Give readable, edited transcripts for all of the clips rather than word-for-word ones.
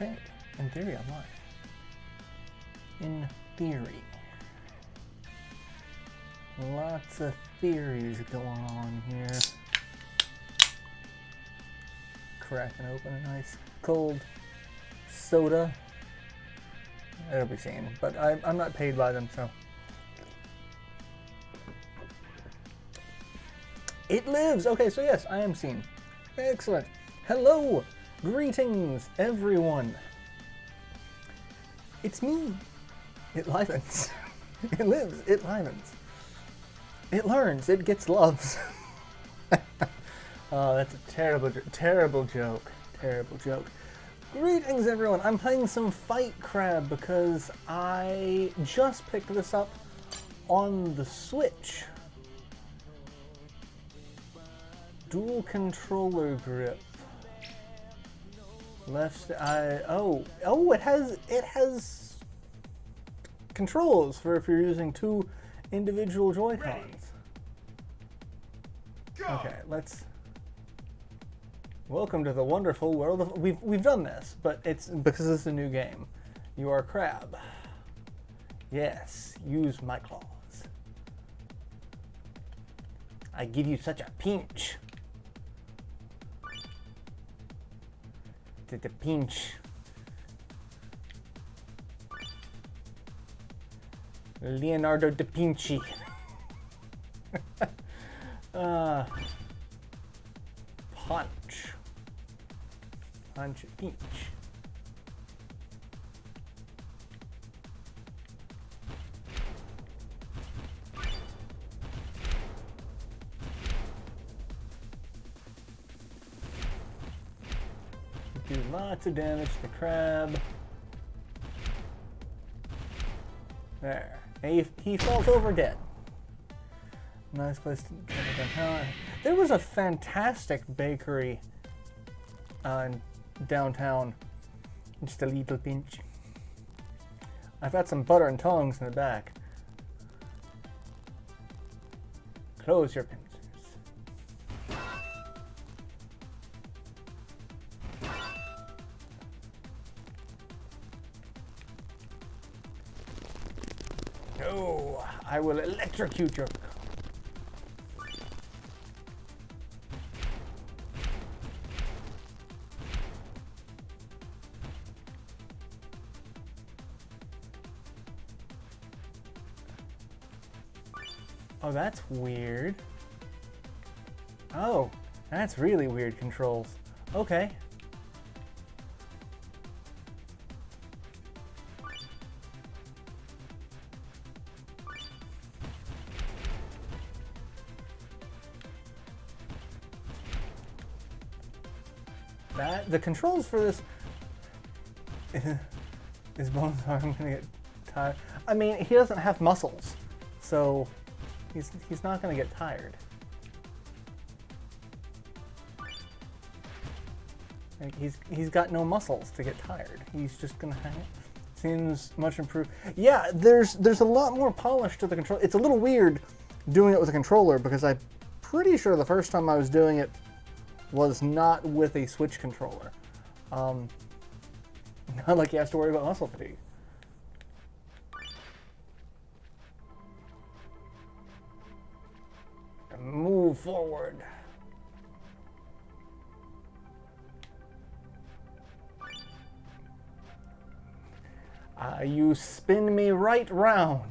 Okay, in theory, I'm live. In theory. Lots of theories going on here. Cracking open a nice cold soda. It'll be seen, but I'm not paid by them, so. It lives! Okay, so yes, I am seen. Excellent. Hello! Greetings, everyone. It's me. It livens. It lives. It livens. It learns. It gets loves. Oh, that's a terrible joke. Terrible joke. Greetings, everyone. I'm playing some Fight Crab because I just picked this up on the Switch. Dual controller grip. Left eye. Oh, it has controls for if you're using two individual Joy-Cons. Okay, let's. Welcome to the wonderful world of. We've done this, but it's because it's a new game. You are Crab. Yes, use my claws. I give you such a pinch. The pinch. Leonardo da Vinci. Punch. Punch, pinch. Do lots of damage to the crab. There. And he falls over dead. Nice place to travel downtown. There was a fantastic bakery in downtown. Just a little pinch. I've got some butter and tongs in the back. Close your pincers. No, I will electrocute you. Oh, that's weird. Oh, that's really weird controls. Okay. The controls for this is Bones Arm gonna get tired? I mean, he doesn't have muscles, so he's not gonna get tired. Like, he's got no muscles to get tired. He's just gonna hang it. Seems much improved. Yeah, there's a lot more polish to the control. It's a little weird doing it with a controller because I'm pretty sure the first time I was doing it was not with a Switch controller. Not like you have to worry about muscle fatigue. Move forward. You spin me right round.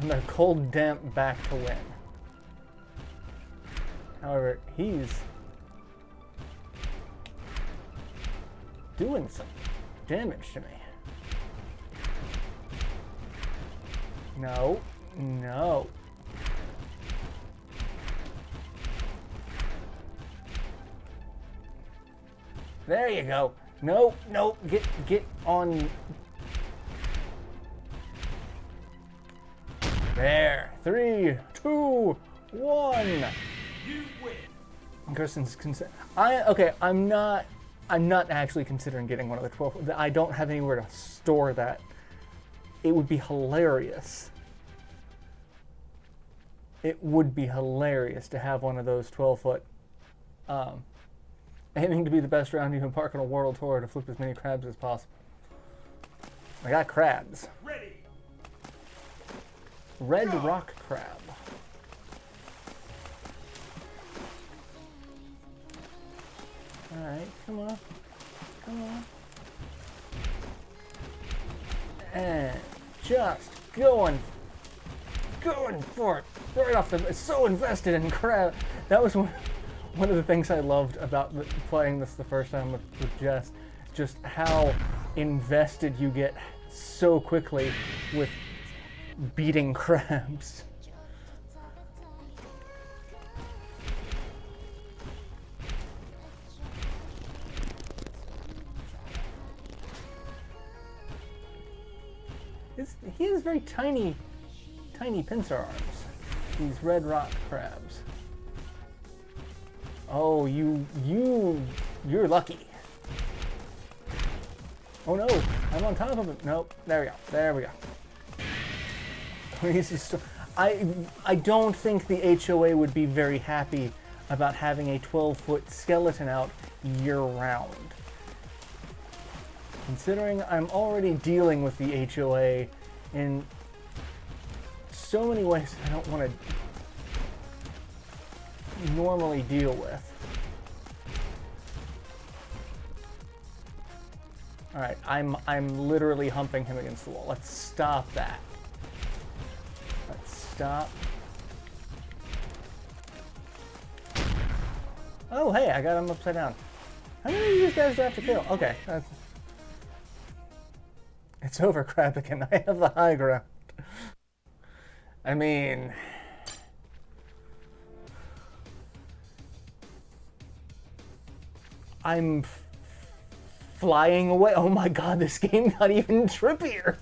And the cold, damp back to win. However, he's doing some damage to me. No, no. There you go. No, no, get on. There. 3, 2, 1. You win. Kirsten's I'm not actually considering getting one of the 12. I don't have anywhere to store that. It would be hilarious. It would be hilarious to have one of those 12-foot Aiming to be the best round, you can park on a world tour to flip as many crabs as possible. I got crabs. Ready. Red rock crab. Alright, come on. Come on. And just going for it. Right off the... So invested in crab. That was one of the things I loved about playing this the first time with Jess. Just how invested you get so quickly with beating crabs. He has very tiny pincer arms. These red rock crabs. Oh, you're lucky. Oh no, I'm on top of him. Nope, there we go. There we go. He's just, I don't think the HOA would be very happy about having a 12-foot skeleton out year-round. Considering I'm already dealing with the HOA in so many ways I don't want to normally deal with. Alright, I'm literally humping him against the wall. Let's stop that. Let's stop. Oh, hey, I got him upside down. How many of these guys do I have to kill? Okay. It's over, Krabican. I have the high ground. I mean... I'm flying away. Oh my god, this game got even trippier.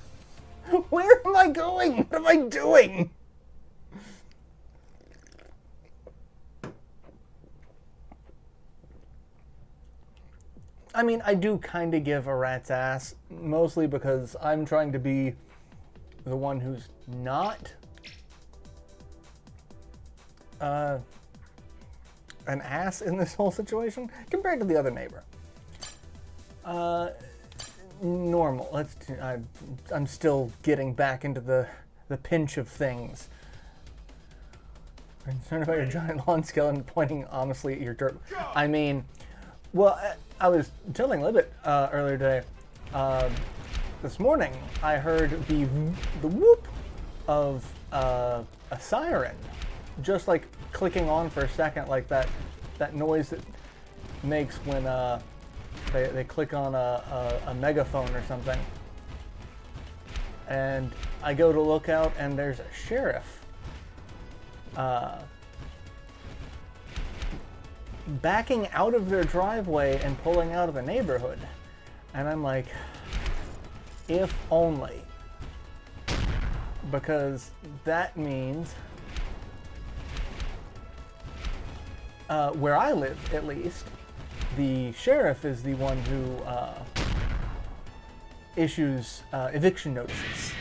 Where am I going? What am I doing? I mean, I do kind of give a rat's ass, mostly because I'm trying to be the one who's not an ass in this whole situation compared to the other neighbor. Normal. I'm still getting back into the pinch of things. Concerned about your giant lawn skeleton pointing honestly at your dirt. I mean, well, I was telling Libet earlier today. This morning, I heard the whoop of a siren, just like clicking on for a second, like that noise that makes when they click on a megaphone or something. And I go to look out, and there's a sheriff backing out of their driveway and pulling out of the neighborhood. And I'm like, if only. Because that means, where I live at least, the sheriff is the one who issues eviction notices.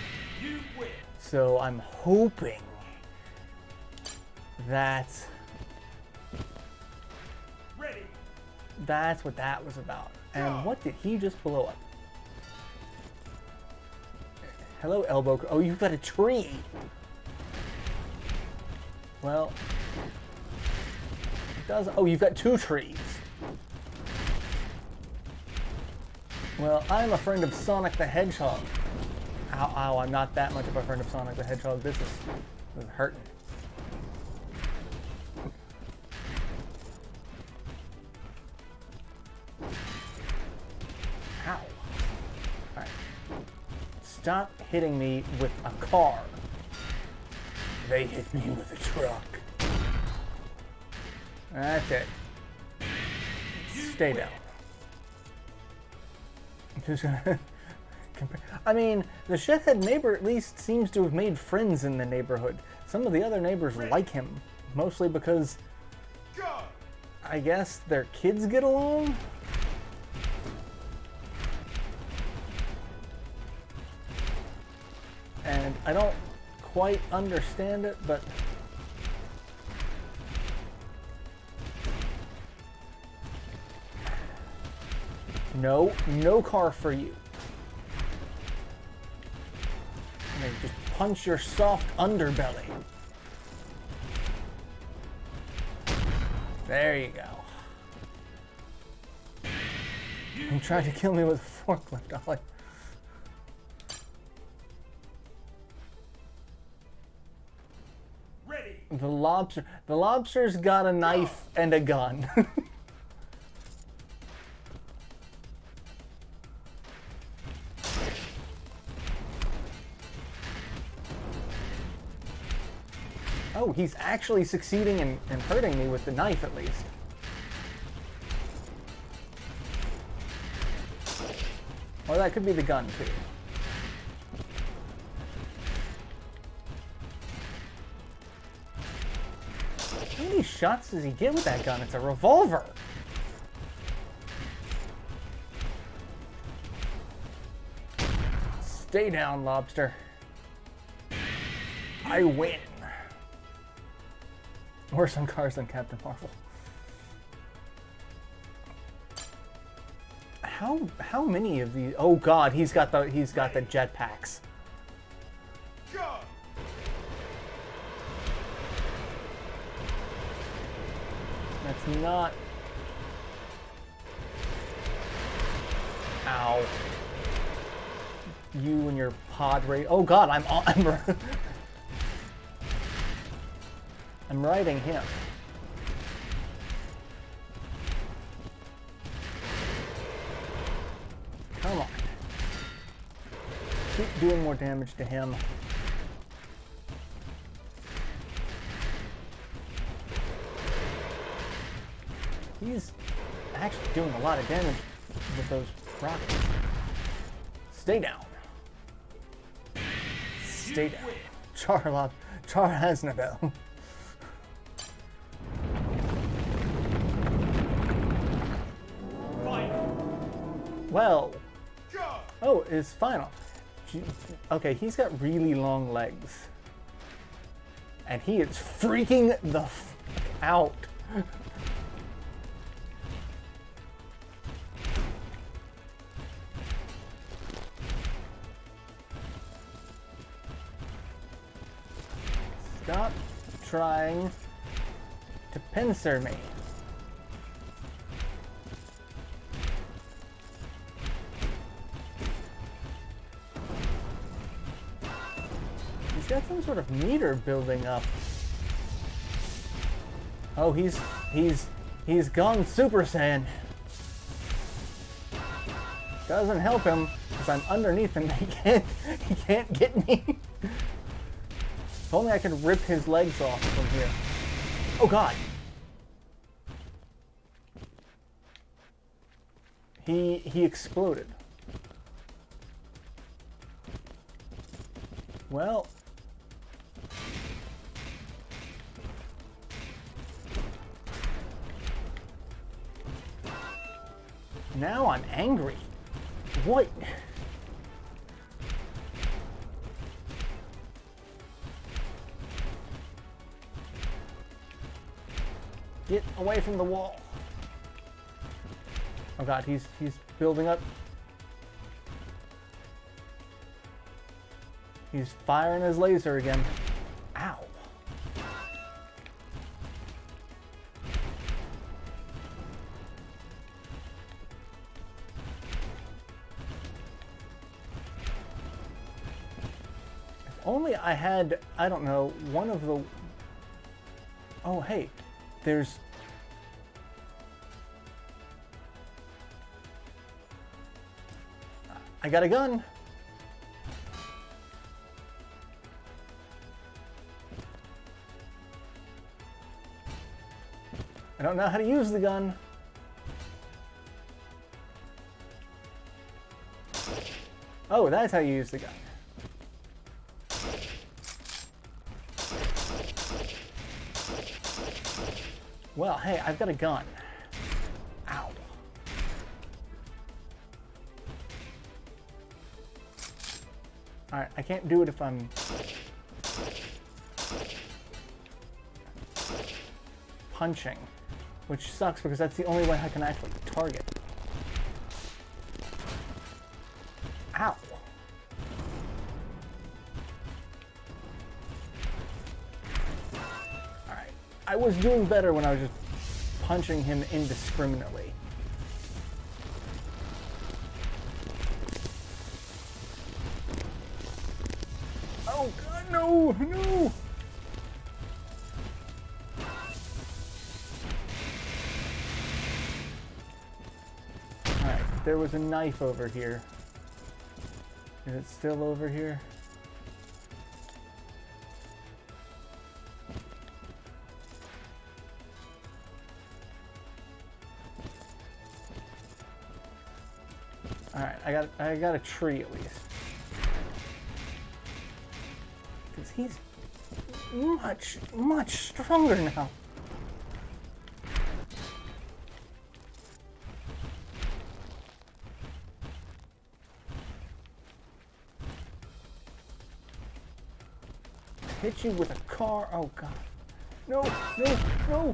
So I'm hoping that that's what that was about. And what did he just blow up? Hello, elbow. Oh, you've got a tree. Well, it does. Oh, you've got two trees. Well, I'm a friend of Sonic the Hedgehog. Ow, ow, I'm not that much of a friend of Sonic the Hedgehog. This is hurting. Ow. Alright. Stop hitting me with a car. They hit me with a truck. That's it. Stay down. I'm just gonna compare. I mean, the shithead neighbor at least seems to have made friends in the neighborhood. Some of the other neighbors like him, mostly because I guess their kids get along? And I don't quite understand it, but No, no car for you. Okay, just punch your soft underbelly. There you go. He tried to kill me with a forklift. I'm like, Ready. the lobster's got a knife and a gun. Oh, he's actually succeeding in hurting me with the knife, at least. Or that could be the gun, too. How many shots does he get with that gun? It's a revolver. Stay down, lobster. I win. Worse on cars than Captain Marvel. How many of these? Oh God, he's got the jetpacks. Go. That's not. Ow. You and your pod race. Oh God, I'm riding him. Come on. Keep doing more damage to him. He's actually doing a lot of damage with those rockets. Stay down. Stay down. Char Aznable. Well, oh, it's final. Okay, he's got really long legs. And he is freaking the f out. Stop trying to pincer me. He's got some sort of meter building up. Oh, he's gone Super Saiyan. Doesn't help him because I'm underneath him. He can't get me. If only I could rip his legs off from here. Oh God. He exploded. Well, now I'm angry. What? Get away from the wall. Oh God, he's building up. He's firing his laser again. Ow. If only I had, I don't know, one of the... Oh, hey, there's... I got a gun. I don't know how to use the gun. Oh, that's how you use the gun. Well, hey, I've got a gun. Ow. Alright, I can't do it if I'm... punching. Which sucks because that's the only way I can actually target. I was doing better when I was just punching him indiscriminately. Oh god, no, no! Alright, there was a knife over here. Is it still over here? Alright, I got a tree at least. Because he's much stronger now. Hit you with a car. Oh god. No, no, no.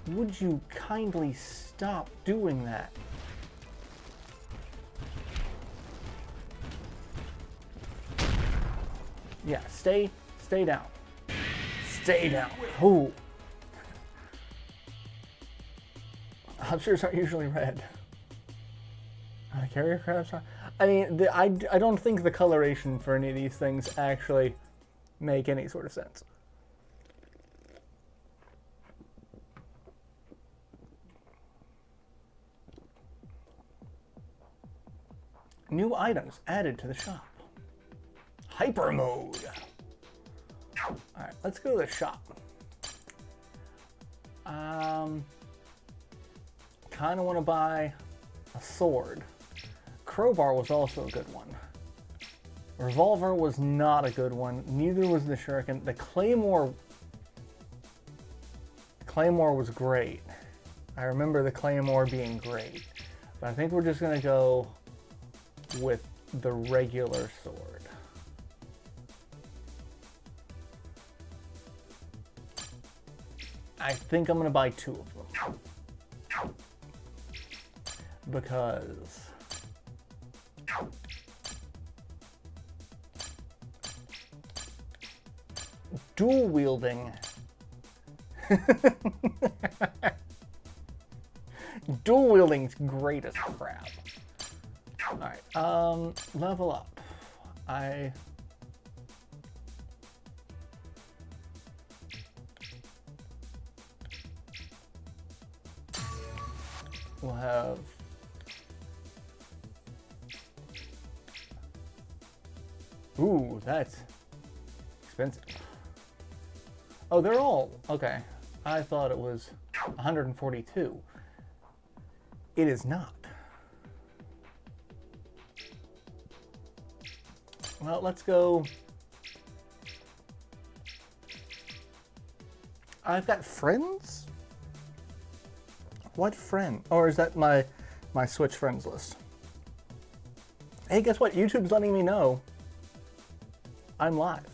Would you kindly stop doing that? Yeah, stay down. Stay down. Ooh. Lobsters aren't usually red. Carrier crabs are... I mean, I don't think the coloration for any of these things actually make any sort of sense. New items added to the shop. Hyper mode. Alright, let's go to the shop. Kind of want to buy a sword. Crowbar was also a good one. Revolver was not a good one. Neither was the shuriken. The claymore was great. I remember the claymore being great. But I think we're just going to go with the regular sword. I think I'm going to buy 2 of them. Because dual wielding dual wielding's great as crap. Alright, level up. We'll have ooh, that's expensive. Oh, they're all okay. I thought it was 142. It is not. Well, let's go. I've got friends? What friend? Or is that my Switch friends list? Hey, guess what? YouTube's letting me know I'm live.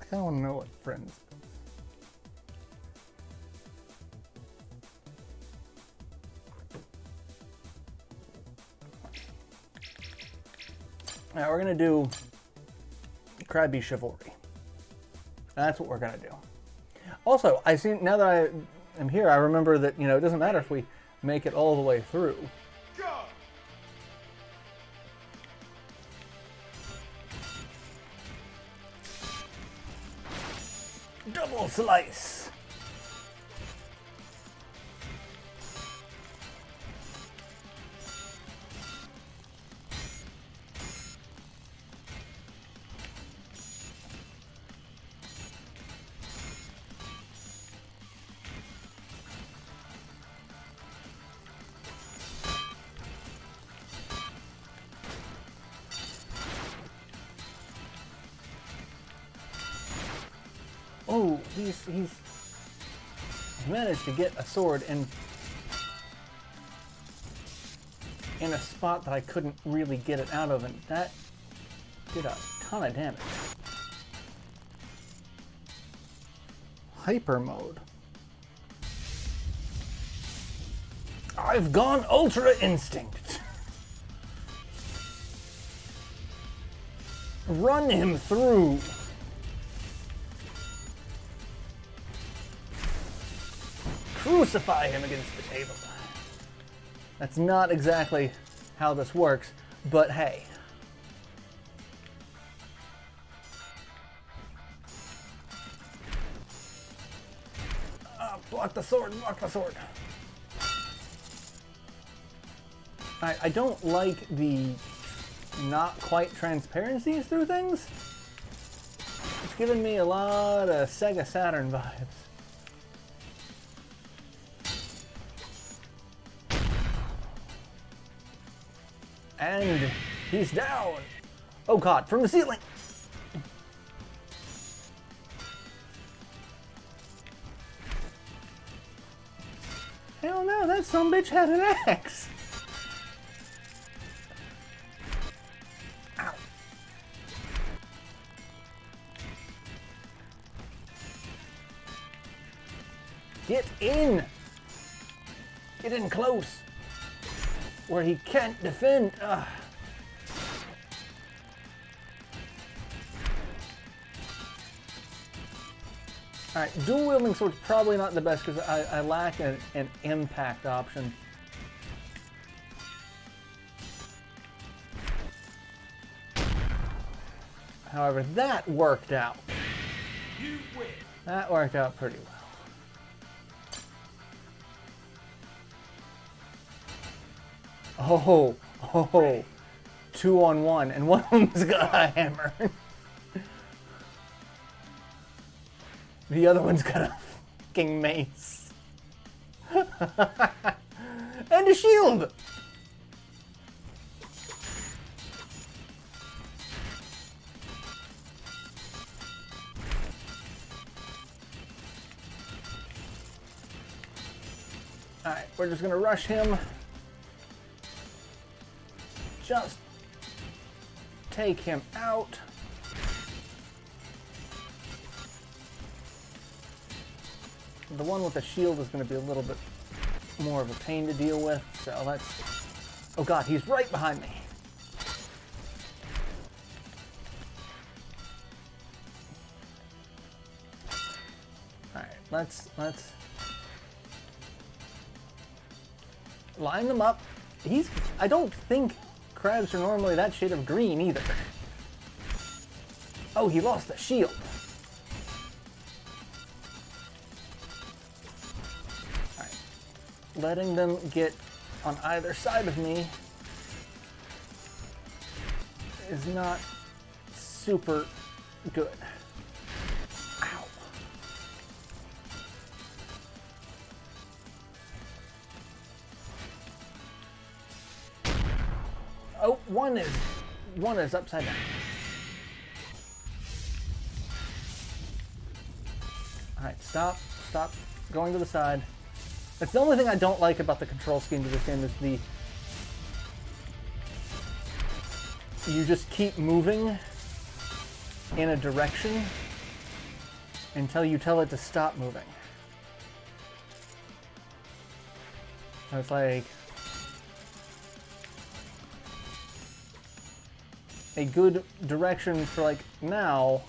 I kind of want to know what friends is. Now we're going to do Krabby Chivalry. That's what we're going to do. Also, I see now that I am here, I remember that, you know, it doesn't matter if we make it all the way through. Go! Double slice. Oh, he's managed to get a sword in a spot that I couldn't really get it out of, and that did a ton of damage. Hyper mode. I've gone Ultra Instinct. Run him through. Crucify him against the table. That's not exactly how this works, but hey. Block the sword, block the sword. I don't like the not quite transparencies through things. It's giving me a lot of Sega Saturn vibes. And he's down. Oh god, from the ceiling. Hell no, that sumbitch had an axe. Ow. Get in. Get in close. Where he can't defend. Ugh. Alright, dual wielding sword's probably not the best because I lack an impact option. However, that worked out. You win. That worked out pretty well. Oh, 2-on-1, and one of them's got a hammer. The other one's got a fucking mace. And a shield! Alright, we're just gonna rush him. Just take him out. The one with the shield is going to be a little bit more of a pain to deal with, so let's... Oh god, he's right behind me. Alright, let's line them up. I don't think crabs are normally that shade of green either. Oh, he lost the shield. Alright. Letting them get on either side of me is not super good. Ow. Oh, one is upside down. Alright, stop going to the side. That's the only thing I don't like about the control scheme to this game is you just keep moving in a direction until you tell it to stop moving. So it's like a good direction for like now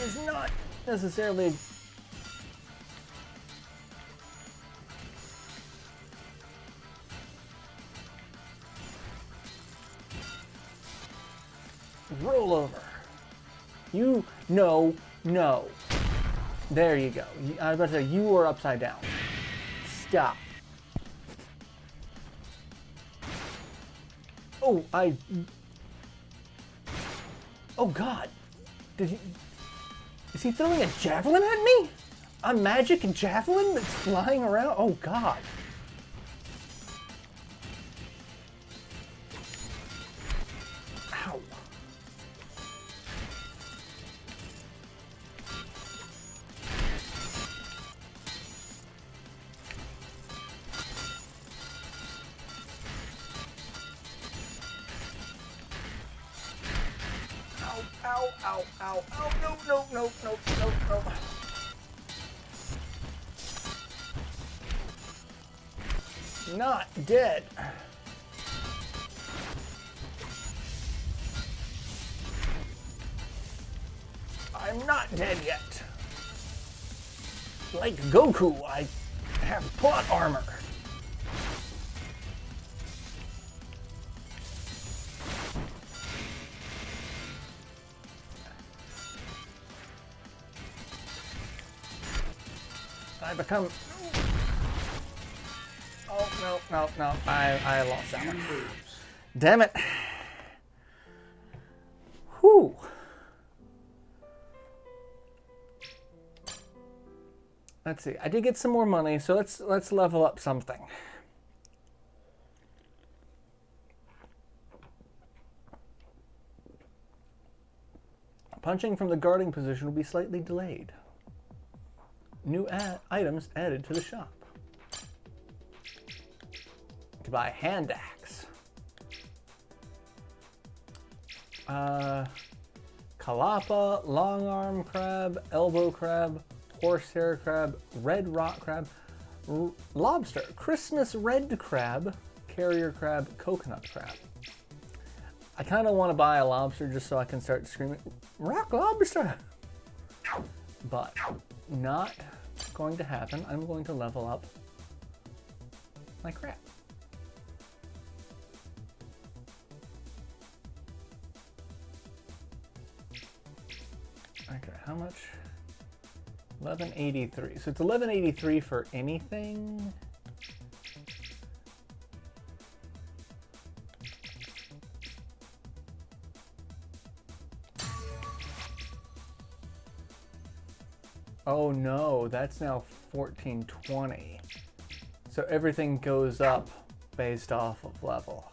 is not necessarily roll over. No. There you go. I was about to say, you were upside down. Stop. Oh, oh god. Is he throwing a javelin at me? A magic javelin that's flying around? Oh god. Ow. Ow. No. Not dead. I'm not dead yet. Like Goku, I have plot armor. I become... Oh, no. I lost that one. Damn it. Whew. Let's see. I did get some more money, so let's level up something. Punching from the guarding position will be slightly delayed. New items added to the shop. You can buy a hand axe. Kalapa, long arm crab, elbow crab, horsehair crab, red rock crab, lobster, Christmas red crab, carrier crab, coconut crab. I kind of want to buy a lobster just so I can start screaming, rock lobster! But not going to happen. I'm going to level up my crab. Okay, how much? 1183. So it's 1183 for anything. Oh no, that's now 1420. So everything goes up based off of level.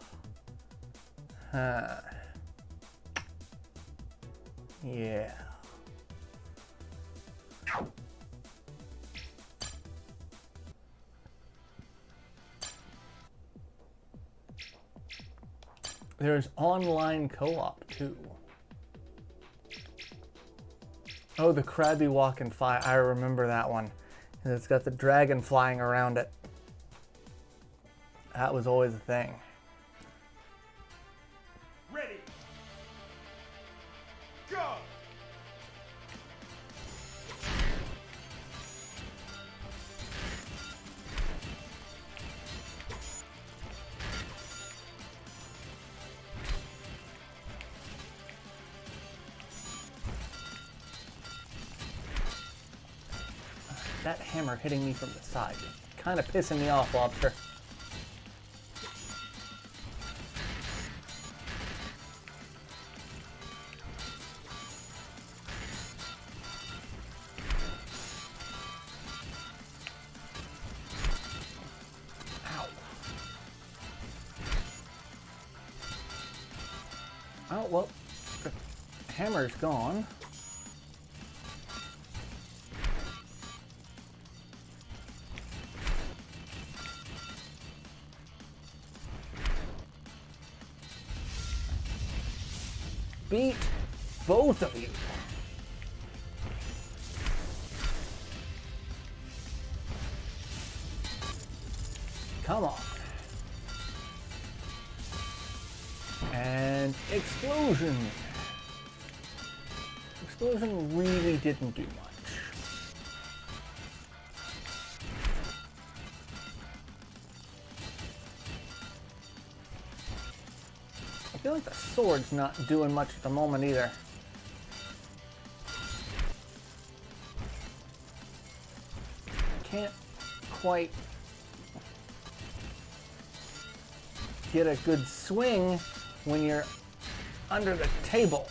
Huh. Yeah. There's online co-op too. Oh, the Krabby Walk and Fly. I remember that one. And it's got the dragon flying around it. That was always a thing. Ready. Go. That hammer hitting me from the side is kind of pissing me off, Lobster. Ow. Oh, well, the hammer's gone. Beat both of you. Come on. And explosion. Explosion really didn't do much. I feel like the sword's not doing much at the moment either. Can't quite get a good swing when you're under the table.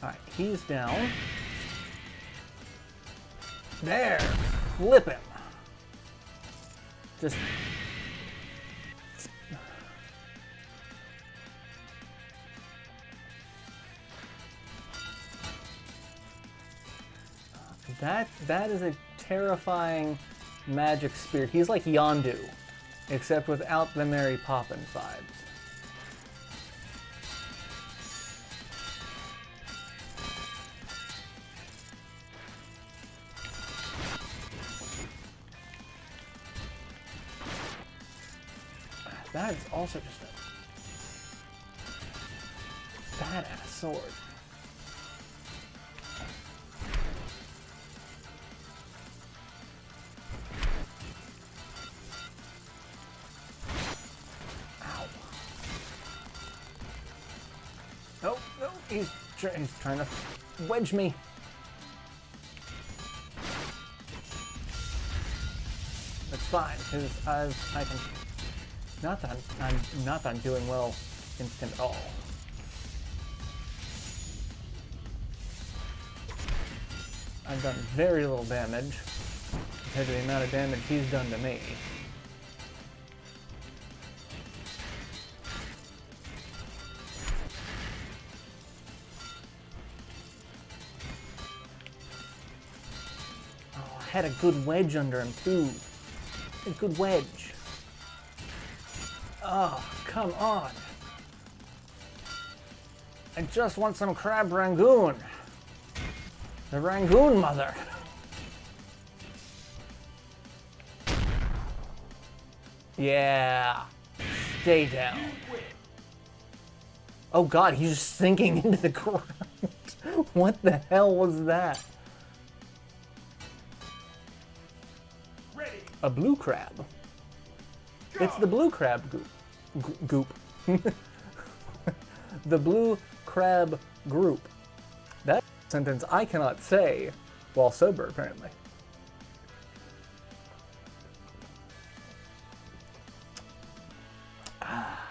Alright, he's down. There! Flip him! Just... That is a terrifying magic spear. He's like Yondu, except without the Mary Poppins vibes. That is also just badass sword. Ow. Nope, nope, he's trying to wedge me. It's fine, because I can... Not that I'm doing well instant at all. I've done very little damage compared to the amount of damage he's done to me. Oh, I had a good wedge under him too. A good wedge. Oh, come on. I just want some crab rangoon. The Rangoon mother. Yeah. Stay down. Oh god, he's just sinking into the ground. What the hell was that? Ready. A blue crab. Go. It's the blue crab goop. The blue crab group. That sentence I cannot say while sober, apparently. Alright.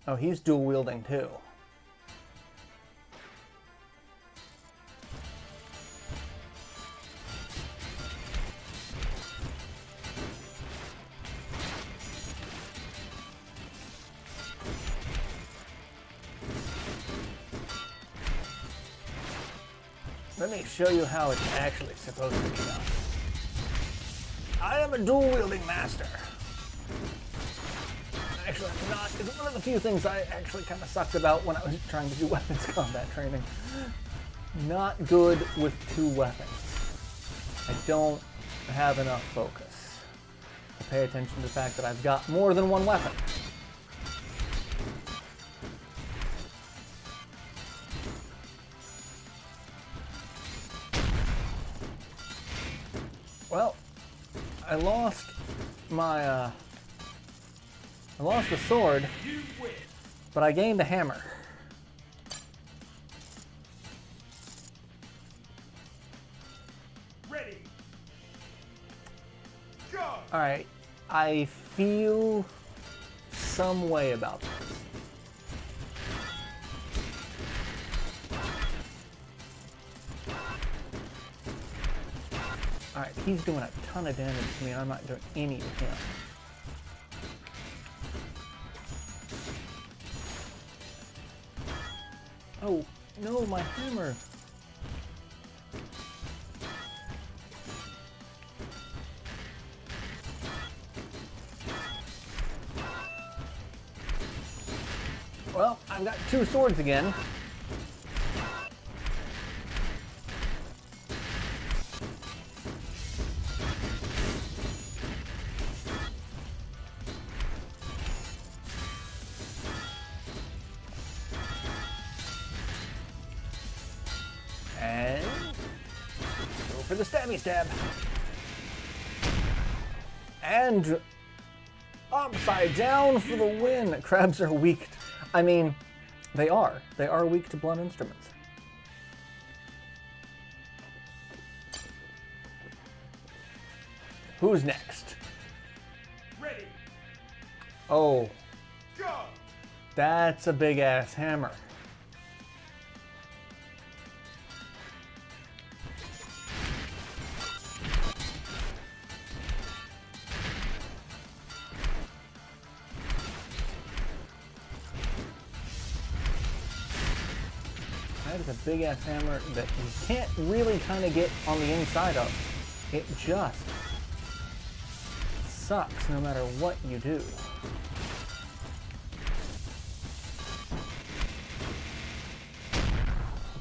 Oh, he's dual wielding too. Let me show you how it's actually supposed to be done. I am a dual-wielding master. Actually, I'm not. It's one of the few things I actually kind of sucked about when I was trying to do weapons combat training. Not good with two weapons. I don't have enough focus to pay attention to the fact that I've got more than one weapon. Well, I lost my, I lost the sword, You win. but I gained a hammer. Ready. Go. Alright, I feel some way about this. Alright, he's doing a ton of damage to me and I'm not doing any to him. Oh, no, my hammer. Well, I've got two swords again. And go for the stabby stab. And upside down for the win. Crabs are weak. I mean, they are. They are weak to blunt instruments. Who's next? Ready. Oh, Go. that's a big ass hammer. That is a big ass hammer that you can't really kind of get on the inside of. It just sucks no matter what you do.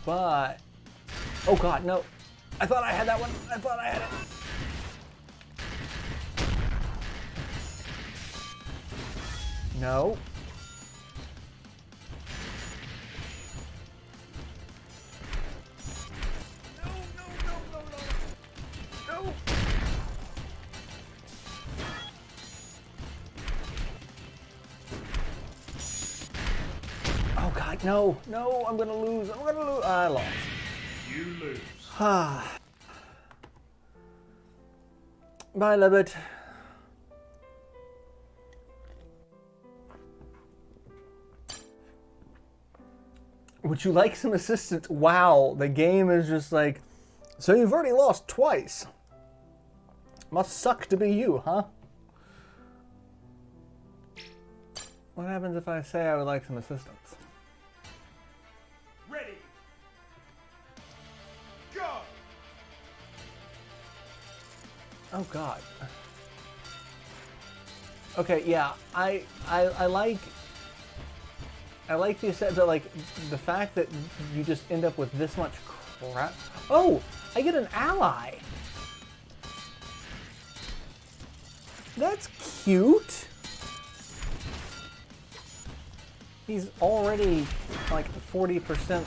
But, oh god, no. I thought I had that one. I thought I had it. No. No. Oh God, no, no, I'm gonna lose. I lost. You lose. Bye, Lebbit. Would you like some assistance? Wow, the game is just like, so you've already lost twice. Must suck to be you, huh? What happens if I say I would like some assistance? Ready. Go. Oh God. Okay, yeah, I like the set, but like the fact that you just end up with this much crap. Oh, I get an ally. That's cute. He's already like 40%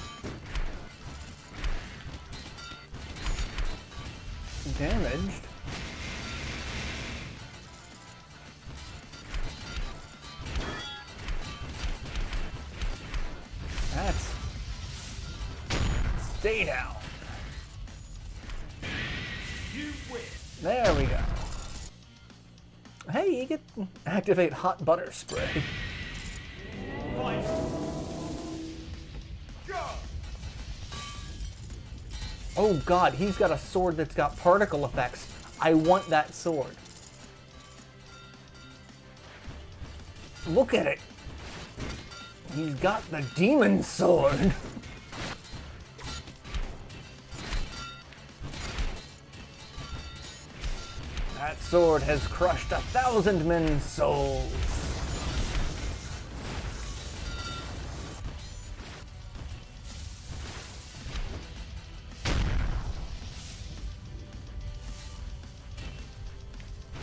damaged. That's... Stay down. You win. There we go. Hey, you get activate hot butter spray. Fight. Go. Oh God, he's got a sword that's got particle effects. I want that sword. Look at it. He's got the demon sword. That sword has crushed 1,000 men's souls.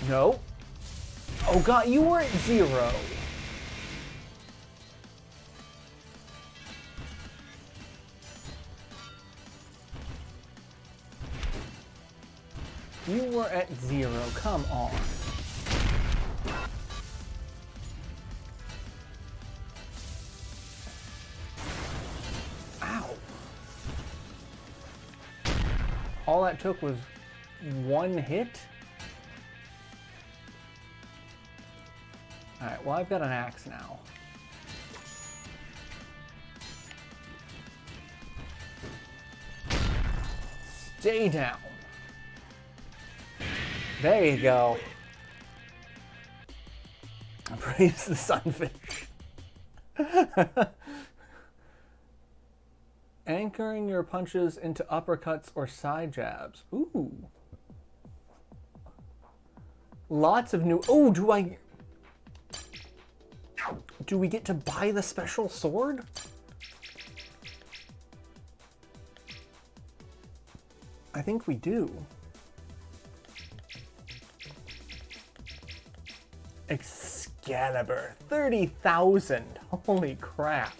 No. Oh God, you were at 0. You were at 0. Come on. Ow. All that took was 1 hit? Alright, well, I've got an axe now. Stay down. There you go. Praise the sunfish. Anchoring your punches into uppercuts or side jabs. Ooh. Lots of new... Oh, do we get to buy the special sword? I think we do. Excalibur, 30,000. Holy crap.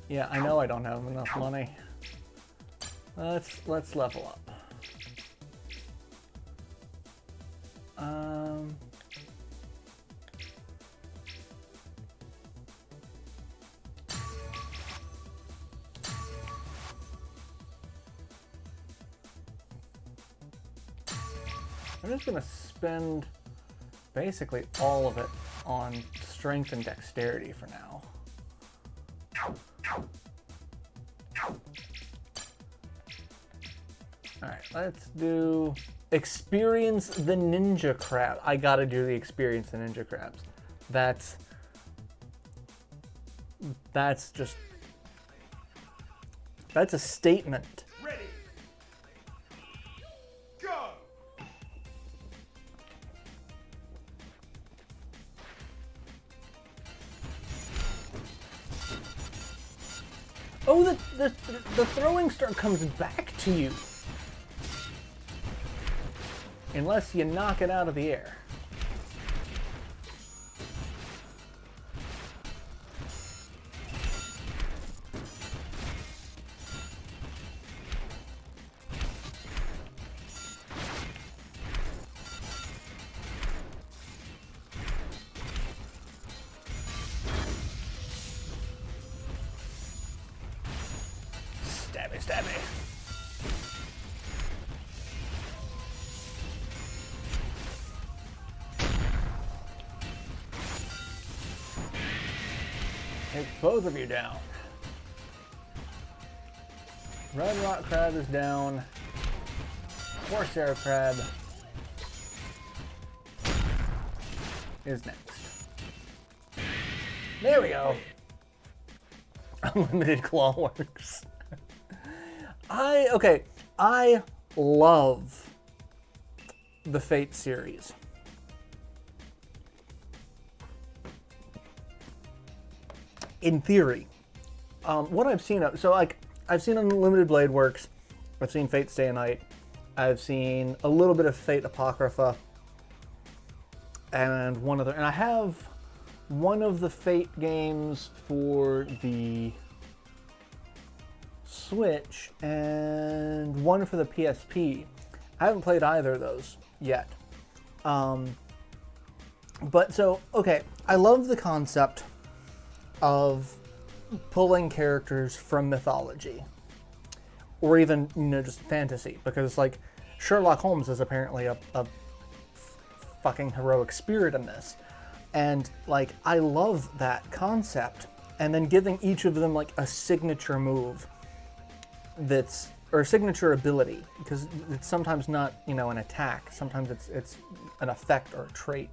Yeah, I know I don't have enough money. Let's level up. I'm just gonna spend basically all of it on strength and dexterity for now. Alright, let's do experience the ninja crab. I gotta do the experience the ninja crabs. That's a statement. Ready. Go. Oh, the throwing star comes back to you. Unless you knock it out of the air. Stabby, stabby. Take both of you down. Red rock crab is down. Horsehair crab is next. There we go. Unlimited claw works. I love the Fate series. In theory, what I've seen of, so like I've seen Unlimited Blade Works, I've seen Fate Stay Night, I've seen a little bit of Fate Apocrypha, and one other, and I have one of the Fate games for the Switch and one for the PSP. I haven't played either of those yet. But so, okay, I love the concept of pulling characters from mythology. Or even, just fantasy. Because, like, Sherlock Holmes is apparently a fucking heroic spirit in this. And, like, I love that concept. And then giving each of them, like, a signature move or a signature ability. Because it's sometimes not, an attack. Sometimes it's an effect or a trait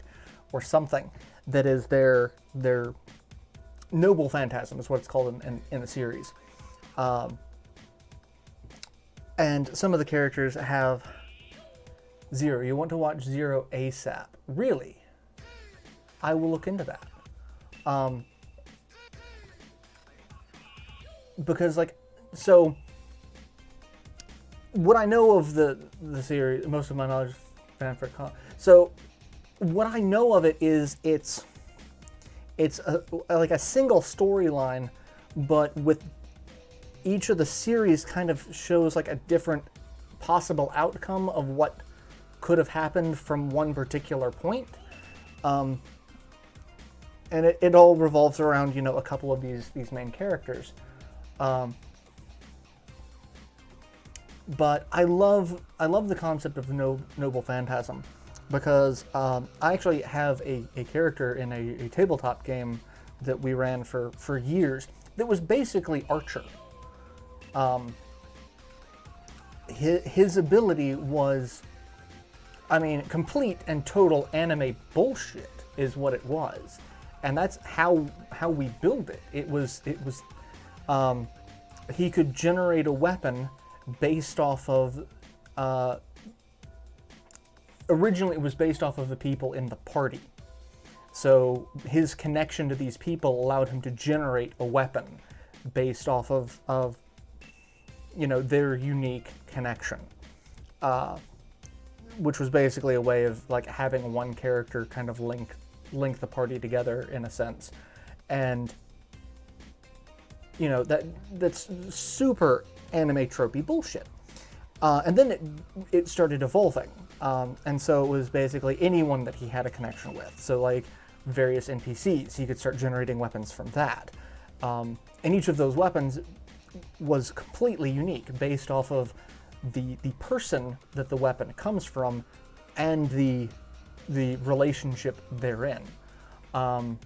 or something that is their noble phantasm is what it's called in the series. And some of the characters have Zero. You want to watch Zero ASAP. Really? I will look into that. Because, like, so what I know of the series, most of my knowledge of fanfic, so what I know of it is it's like a single storyline, but with each of the series kind of shows like a different possible outcome of what could have happened from one particular point. And it all revolves around, a couple of these main characters. But I love the concept of noble phantasm, because I actually have a character in a tabletop game that we ran for years that was basically Archer. His ability was, complete and total anime bullshit is what it was. And that's how we build it. It was he could generate a weapon based off of, originally it was based off of the people in the party. So his connection to these people allowed him to generate a weapon based off of their unique connection. Which was basically a way of like having one character kind of link the party together in a sense. And that's super anime tropey bullshit. And then it started evolving. And so it was basically anyone that he had a connection with. So like various NPCs, he could start generating weapons from that. And each of those weapons was completely unique based off of the person that the weapon comes from and the relationship therein. And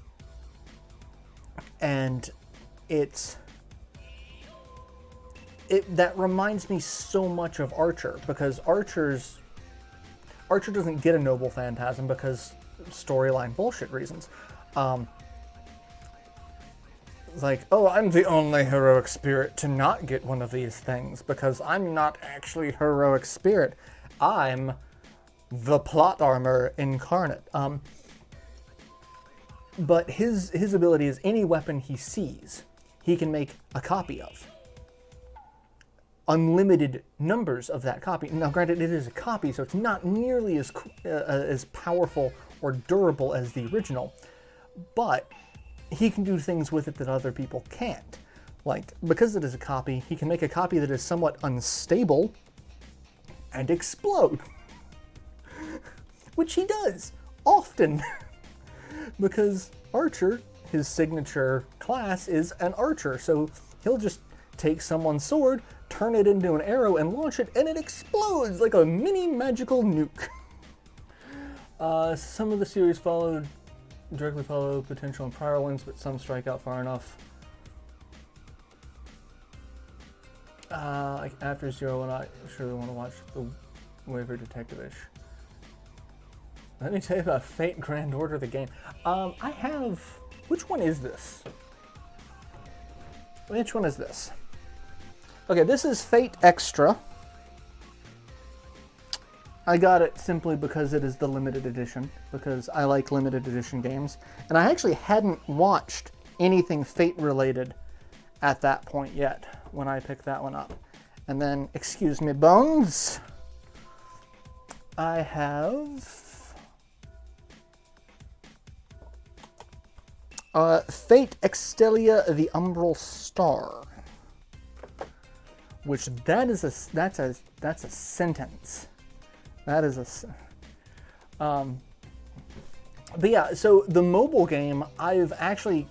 that reminds me so much of Archer, because Archer doesn't get a noble phantasm because storyline bullshit reasons. Like, oh, I'm the only heroic spirit to not get one of these things because I'm not actually heroic spirit. I'm the plot armor incarnate. But his ability is any weapon he sees, he can make a copy of. Unlimited numbers of that copy. Now, granted, it is a copy, so it's not nearly as powerful or durable as the original, but he can do things with it that other people can't. Like, because it is a copy, he can make a copy that is somewhat unstable and explode. Which he does, often. Because Archer, his signature class is an archer, so he'll just take someone's sword, turn it into an arrow, and launch it, and it explodes like a mini magical nuke. Some of the series directly follow potential in prior ones, but some strike out far enough. Like after Zero, and I surely want to watch the Waver Detective-ish. Let me tell you about Fate Grand Order, the game. I have... Which one is this? Which one is this? Okay, this is Fate Extra. I got it simply because it is the limited edition, because I like limited edition games. And I actually hadn't watched anything Fate related at that point yet when I picked that one up. And then, excuse me, Bones, I have Fate Extelia the Umbral Star, which that's a sentence. That is a but yeah, so the mobile game I've actually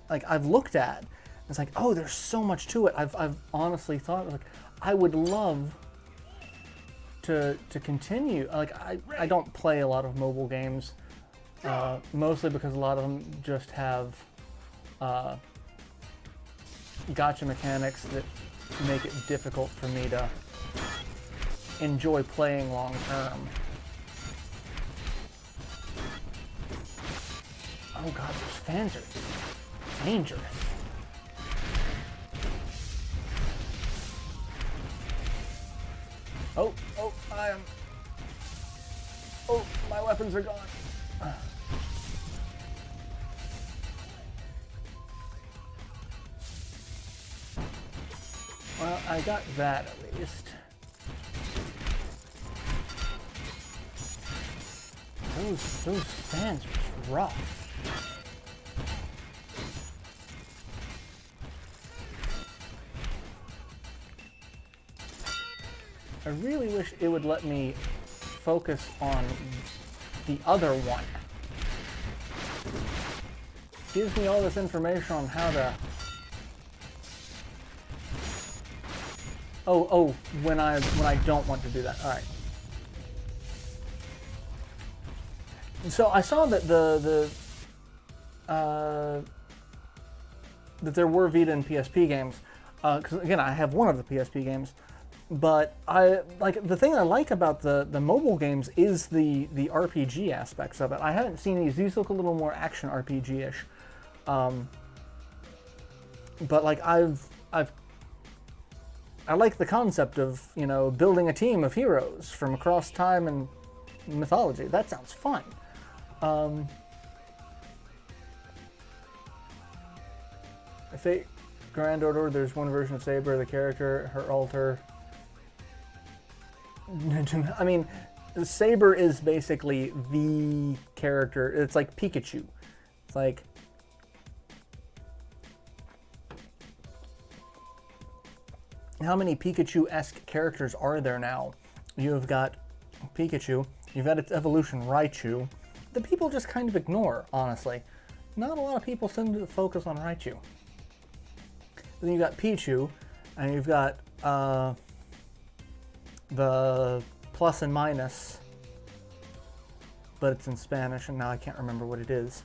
I've looked at. It's like, oh, there's so much to it. I've honestly thought, like, I would love to continue. Like, I don't play a lot of mobile games, mostly because a lot of them just have gotcha mechanics that make it difficult for me to enjoy playing long term. Oh god, those fans are dangerous. Oh, oh, my weapons are gone. Well, I got that at least. Those fans are rough. I really wish it would let me focus on the other one. Gives me all this information on how to... Oh, when I don't want to do that. All right. So I saw that that there were Vita and PSP games. Because again, I have one of the PSP games. But the thing I like about the mobile games is the RPG aspects of it. I haven't seen these. These look a little more action RPG-ish. But like I like the concept of, you know, building a team of heroes from across time and mythology. That sounds fun. Fate Grand Order, there's one version of Saber, the character, her alter. I mean, Saber is basically the character. It's like Pikachu. It's like... How many Pikachu-esque characters are there now? You've got Pikachu, you've got its evolution, Raichu. The people just kind of ignore, honestly. Not a lot of people seem to focus on Raichu. Then you've got Pichu, and you've got the plus and minus, but it's in Spanish, and now I can't remember what it is.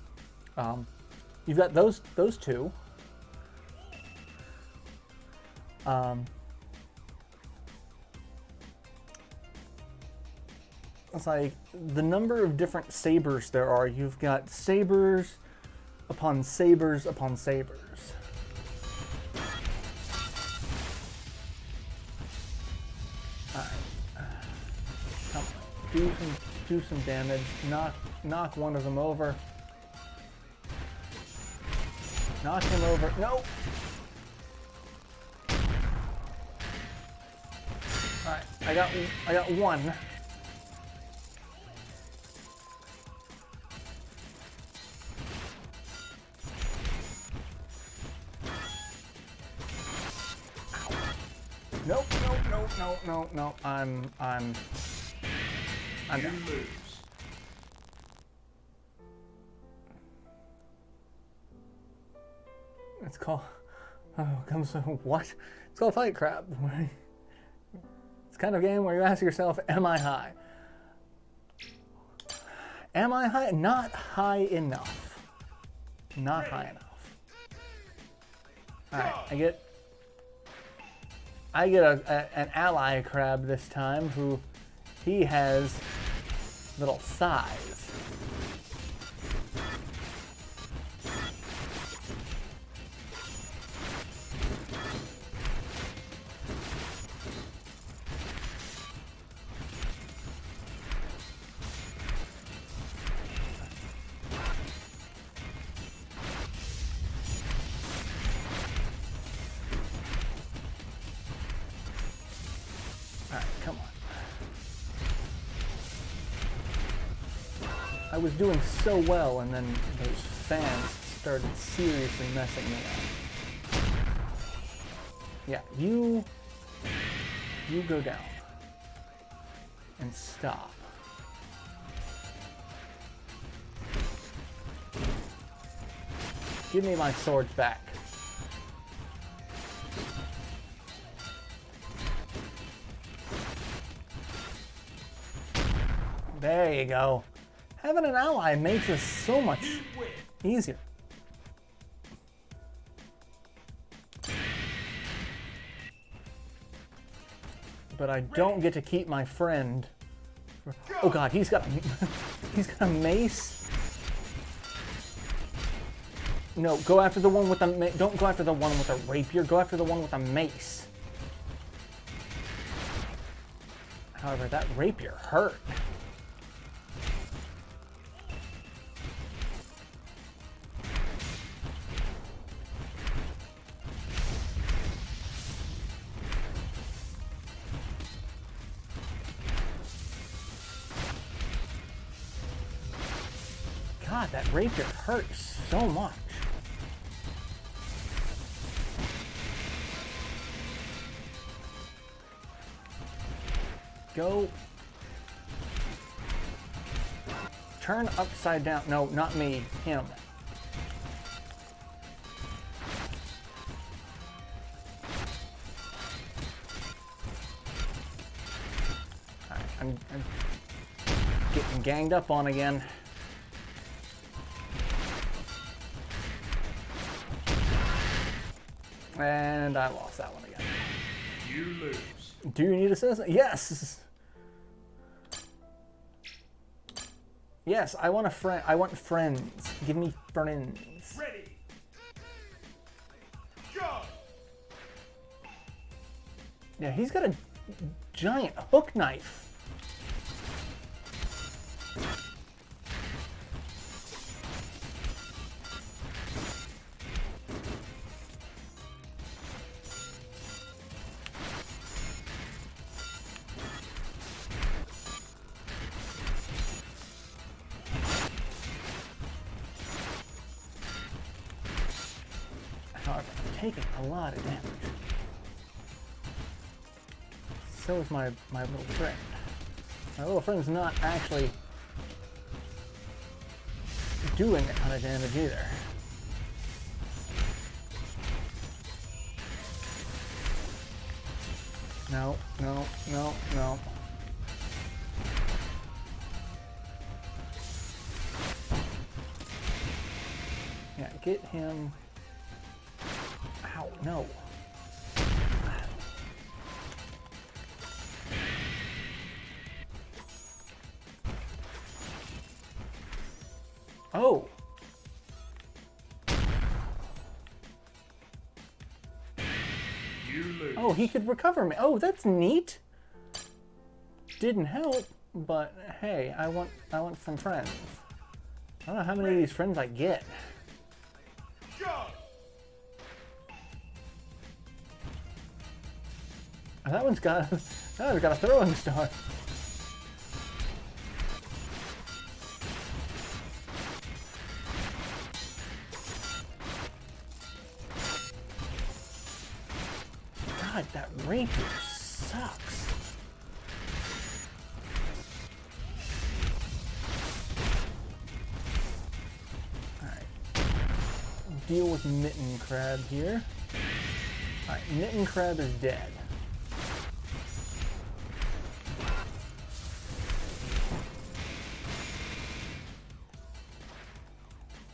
You've got those two. It's like the number of different sabers there are. You've got sabers upon sabers upon sabers. Come on, do some damage. Knock one of them over. Knock him over. No. All right, I got one. No. I'm You down. lose. It's called Oh, comes what? It's called Fight Crab. It's kind of a game where you ask yourself, am I high? Am I high? Not high enough. Not high enough. Alright, I get an ally crab this time who he has little size. Come on. I was doing so well, and then those fans started seriously messing me up. Yeah, you go down. And stop. Give me my swords back. There you go. Having an ally makes this so much easier. But I don't get to keep my friend. Oh god, he's got a mace. No, go after the one with the don't go after the one with a rapier. Go after the one with a mace. However, that rapier hurt. God, that rapier hurts so much. Go. Turn upside down. No, not me. Him. Alright, I'm getting ganged up on again. And I lost that one again. You lose. Do you need assistance? Yes! Yes, I want a friend. I want friends. Give me friends. Ready. Go. Yeah, he's got a giant hook knife. However, I'm taking a lot of damage. So is my little friend. My little friend's not actually doing a ton of damage either. No, no, no, no. Yeah, get him. Ow, no. Oh. You lose. Oh, he could recover me. Oh, that's neat. Didn't help, but hey, I want some friends. I don't know how many of these friends I get. Go. Oh, that one's got a throwing star. God, that rapier sucks. Alright. Deal with Mitten Crab here. Mitten Crab is dead.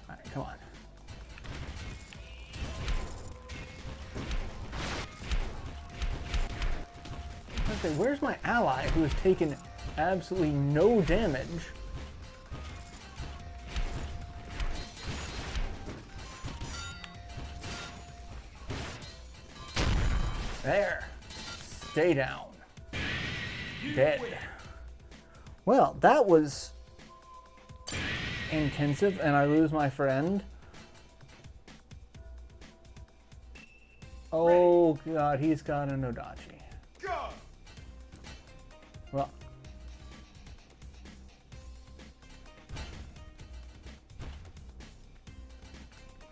Alright, come on. Okay, where's my ally who has taken absolutely no damage? There. Stay down. Dead. Well, that was intensive, and I lose my friend. Oh god, he's got an Odachi. Go! Well,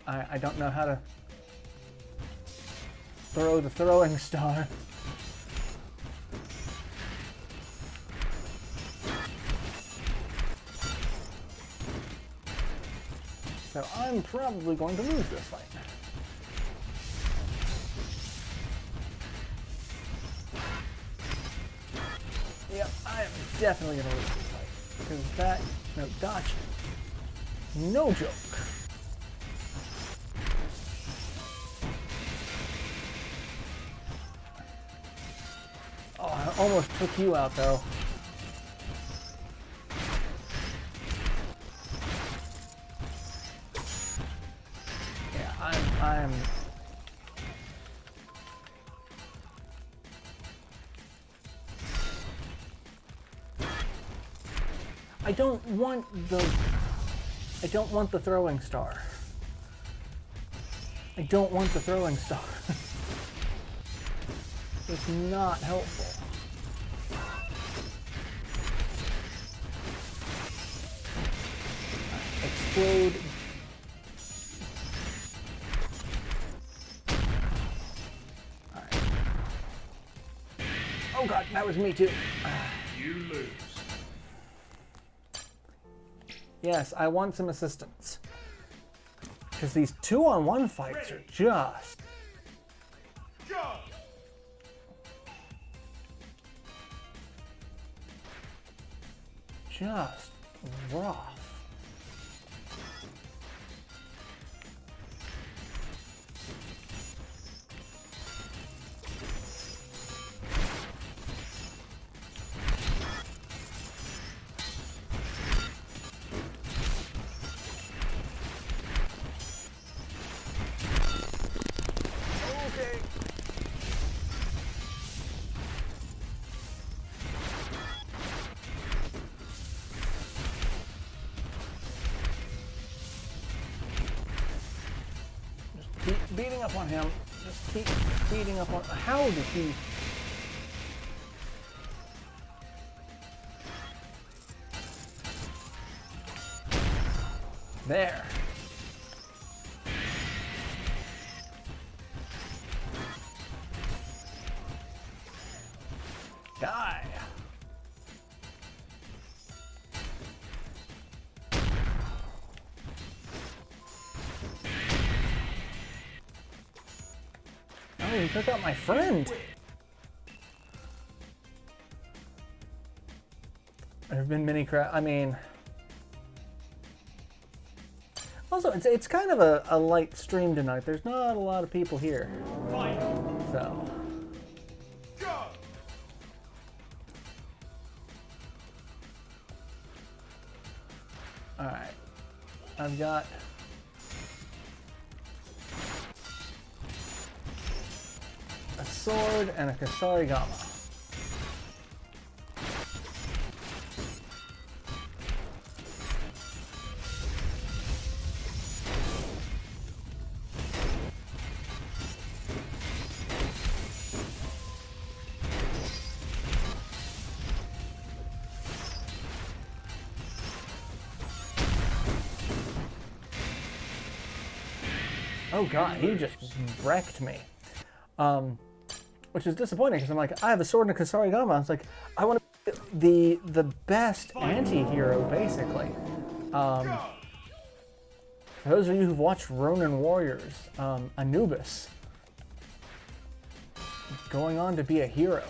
I don't know how to throw the throwing star. So I'm probably going to lose this fight. Yep, I am definitely going to lose this fight. Because that, no, dodge. No joke. Oh, I almost took you out though. Yeah, I'm I don't want the throwing star. I don't want the throwing star. It's not helpful. Explode. Alright. Oh god, that was me too. You lose. Yes, I want some assistance. Because these 2-on-1 fights are just... Go! just rough. Okay. Keep beating up on him. Just keep beating up on... How did he... There. Die. Oh, he took out my friend. There have been many I mean... Also, it's kind of a light stream tonight. There's not a lot of people here. Fight! So... Go! Alright. I've got... a sword and a Kasarigama. Oh god, he just wrecked me. Which is disappointing because I'm like, I have a sword and a Kasarigama. I was like, I want to be the best anti-hero, basically. For those of you who've watched Ronin Warriors, Anubis going on to be a hero.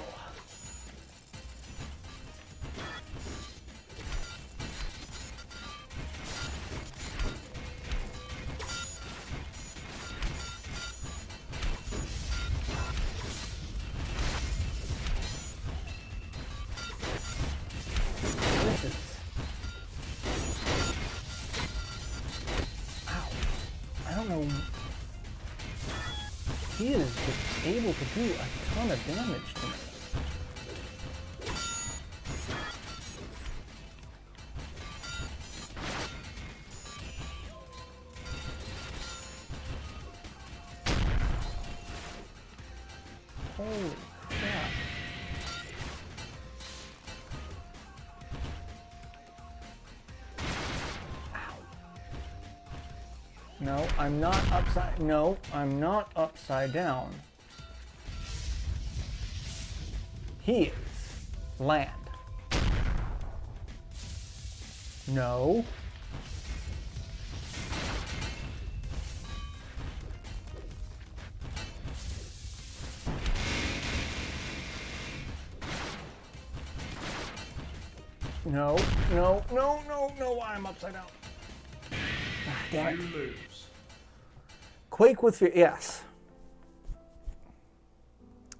He is just able to do a ton of damage to me. Holy crap. No, I'm not upside. No, I'm not upside down. He is. Land. No. No, no, no, no, no, I'm upside down. Ah, damn it. You lose. Quake with Fear, yes.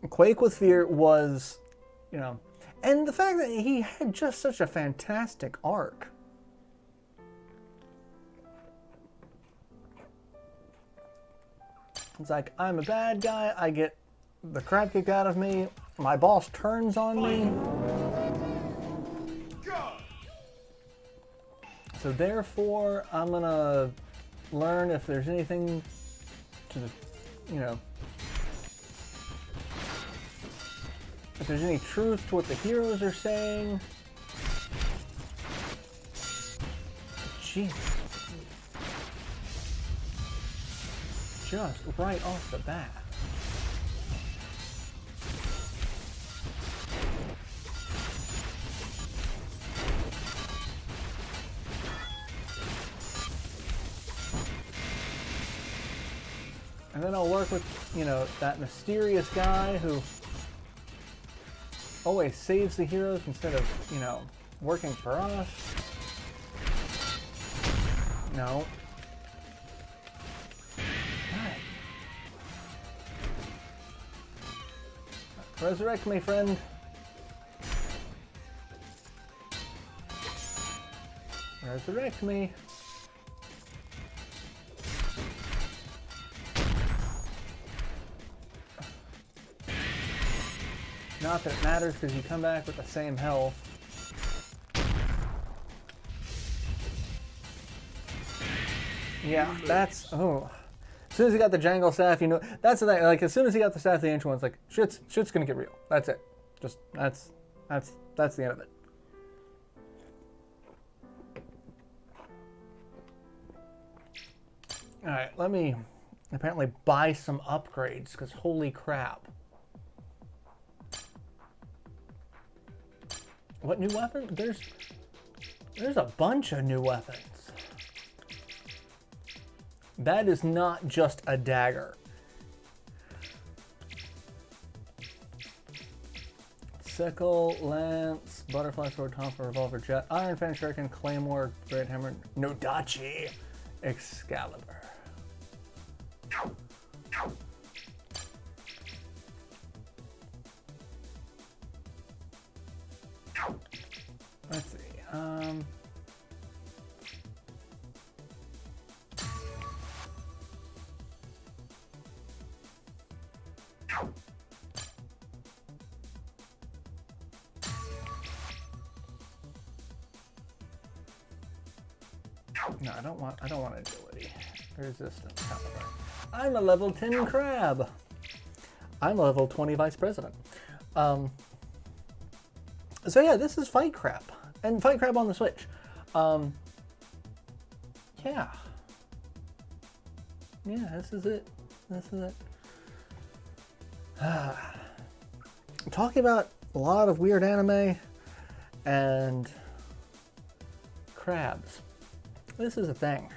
Quake with Fear was, you know, and the fact that he had just such a fantastic arc. It's like, I'm a bad guy, I get the crap kicked out of me, my boss turns on me. Go! So therefore, I'm gonna learn if there's anything to the, you know, if there's any truth to what the heroes are saying. Jeez. Just right off the bat. And then I'll work with, you know, that mysterious guy who always saves the heroes instead of, you know, working for us. No. God. Resurrect me, friend. Resurrect me. Not that it matters because you come back with the same health. Yeah, that's, oh. As soon as he got the jangle staff, you know, that's the thing. Like, as soon as he got the staff, the ancient one's like, shit's gonna get real. That's it. Just, that's the end of it. Alright, let me apparently buy some upgrades, because holy crap. What new weapon? There's a bunch of new weapons. That is not just a dagger. Sickle, lance, butterfly sword, tonfa, revolver, jet, iron fan, shuriken, claymore, great hammer, nodachi, Excalibur. Let's see. No, I don't want agility. Resistance, caliber. I'm a level 10 crab. I'm a level 20 vice president. So yeah, this is Fight Crab. And Fight Crab on the Switch. Yeah. Yeah, this is it. This is it. Talking about a lot of weird anime and crabs. This is a thing.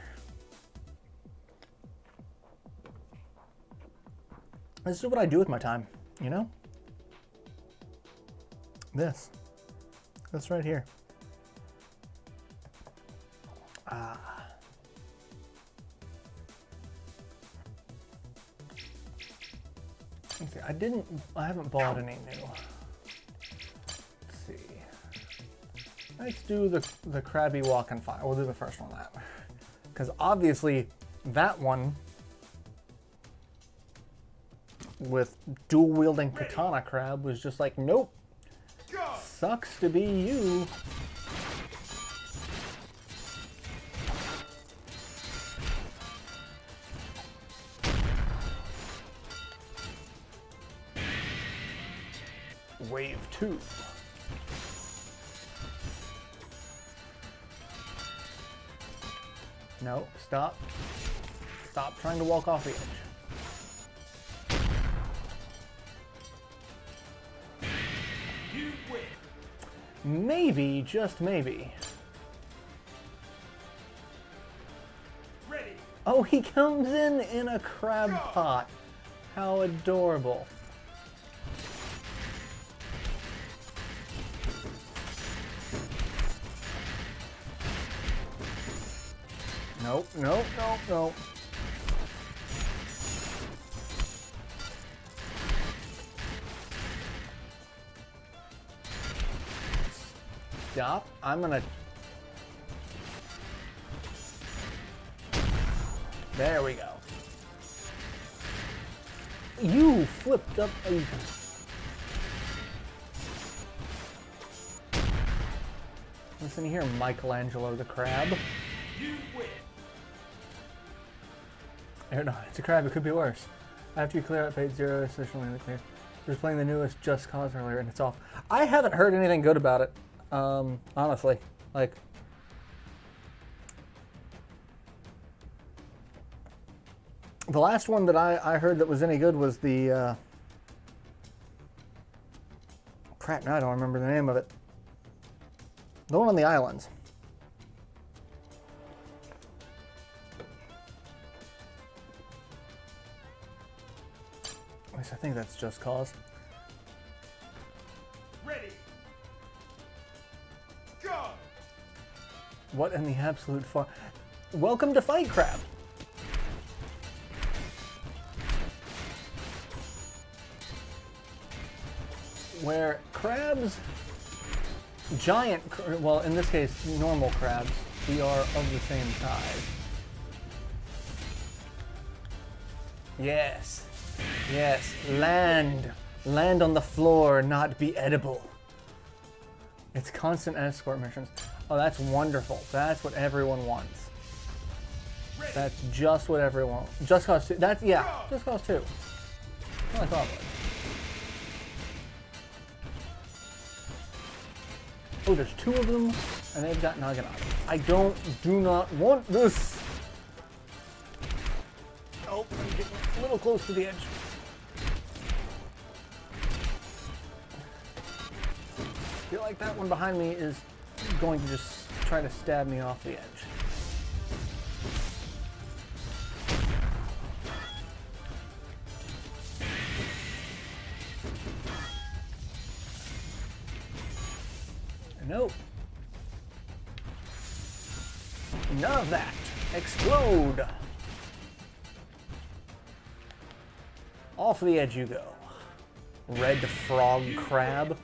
This is what I do with my time, you know? This. This right here. Let's see. I haven't bought any new. Let's see. Let's do the Krabby Walk and Fire. We'll do the first one of that. Because obviously that one with dual wielding katana crab was just like, nope. Sucks to be you. Wave 2. No, stop. Stop trying to walk off the edge. You win. Maybe, just maybe. Ready. Oh, he comes in a crab pot. How adorable. Nope, nope, nope, nope. Stop. I'm gonna... There we go. You flipped up. Listen here, Michelangelo the crab. You win. No, it's a crab. It could be worse. After you clear out page 0, officially clear. Just playing the newest Just Cause earlier, and it's off. I haven't heard anything good about it. Honestly, like, the last one that I heard that was any good was the crap. Now I don't remember the name of it. The one on the islands. At least I think that's Just Cause. Ready. Go. What in the absolute fuck? Welcome to Fight Crab. Where crabs, well, in this case, normal crabs, we are of the same size. Yes, yes, land on the floor, not be edible. It's constant escort missions. Oh, that's wonderful. That's what everyone wants. That's just what everyone. Just Cause 2. That's, yeah, Just Cause 2. That's what I thought it was. Oh, there's 2 of them, and they've got Naginata. I do not want this. Oh, I'm getting a little close to the edge. I feel like that one behind me is going to just try to stab me off the edge. Nope. None of that. Explode. Off the edge you go. Red frog crab.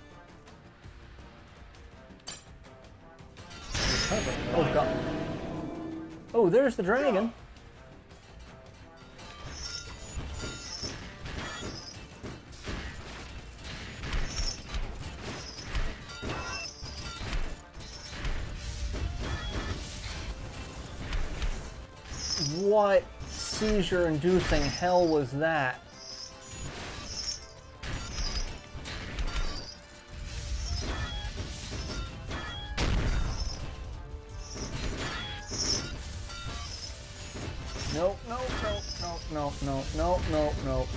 Oh god. Oh, there's the dragon. What seizure-inducing hell was that? Nope, nope, nope, nope, nope, nope, nope, nope, nope.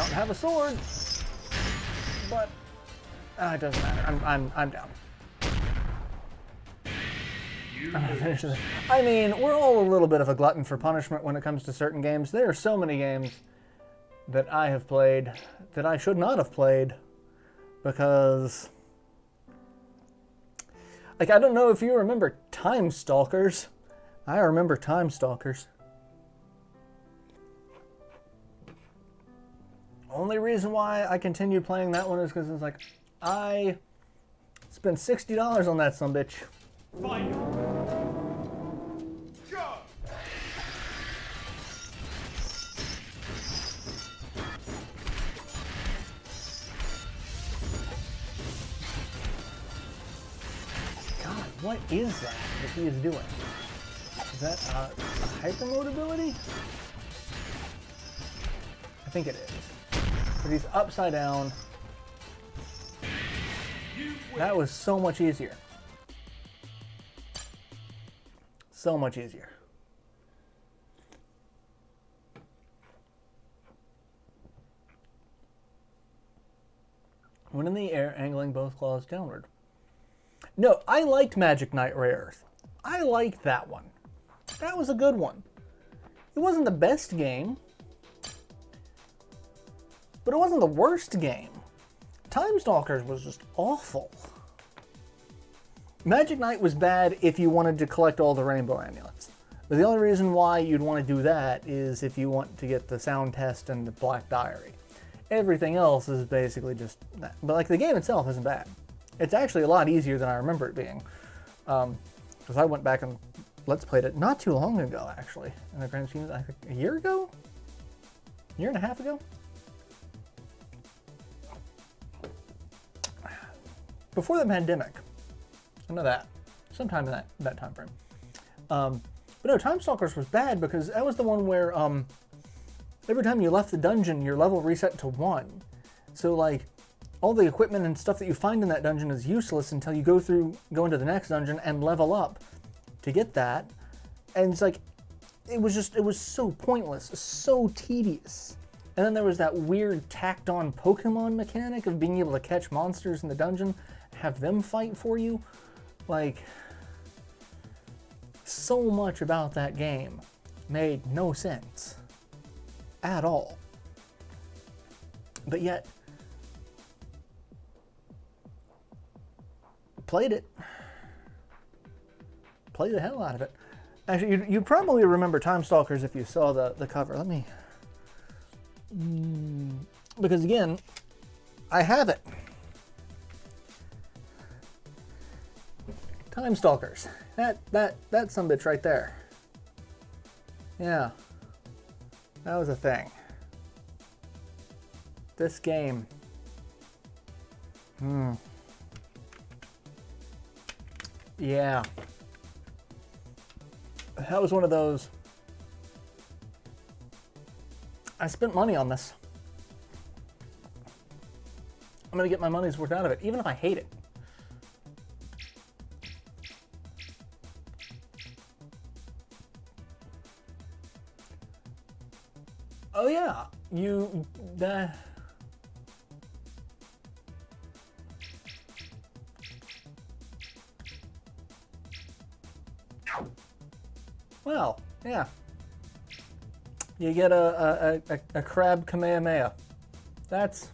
don't have a sword, but it doesn't matter. I'm down. I'm gonna finish this. I mean, we're all a little bit of a glutton for punishment when it comes to certain games. There are so many games that I have played that I should not have played because, like, I don't know if you remember Time Stalkers. I remember Time Stalkers. Only reason why I continued playing that one is because it's like, I spent $60 on that sumbitch. Fight. Go. God, what is that he is doing? Is that a hyper mode ability? I think it is. But he's upside down. That was so much easier. So much easier. When in the air, angling both claws downward. No, I liked Magic Knight Rare Earth. I liked that one. That was a good one. It wasn't the best game, but it wasn't the worst game. Time Stalkers was just awful. Magic Knight was bad if you wanted to collect all the rainbow amulets. But the only reason why you'd want to do that is if you want to get the sound test and the Black Diary. Everything else is basically just that. But like the game itself isn't bad. It's actually a lot easier than I remember it being. Because I went back and Let's Played it not too long ago, actually. In the grand scheme, I think a year ago? A year and a half ago? Before the pandemic. I know that. Sometime in that time frame. But no, Time Stalkers was bad because that was the one where every time you left the dungeon, your level reset to 1. So like, all the equipment and stuff that you find in that dungeon is useless until you go into the next dungeon and level up to get that. And it's like, it was so pointless, so tedious. And then there was that weird tacked on Pokemon mechanic of being able to catch monsters in the dungeon, have them fight for you. Like, so much about that game made no sense at all. But yet, played it. Played the hell out of it. Actually, you probably remember Time Stalkers if you saw the cover. Let me... because again, I have it. Time Stalkers. That sumbitch right there. Yeah. That was a thing. This game. Yeah. That was one of those. I spent money on this. I'm gonna get my money's worth out of it, even if I hate it. Oh yeah, well, yeah. You get a crab Kamehameha. That's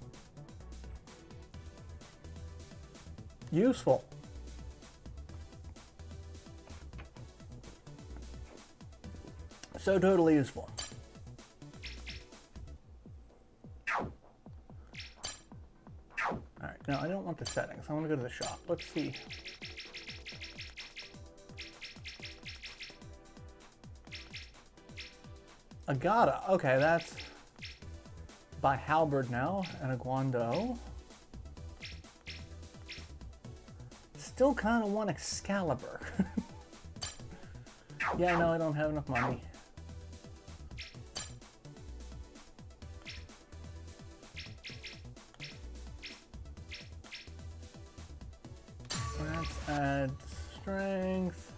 useful. So totally useful. Alright, now I don't want the settings. I want to go to the shop. Let's see. Agata. Okay, that's by Halberd now, and a Guando. Still kind of want Excalibur. Yeah, no, I don't have enough money. Let's add strength.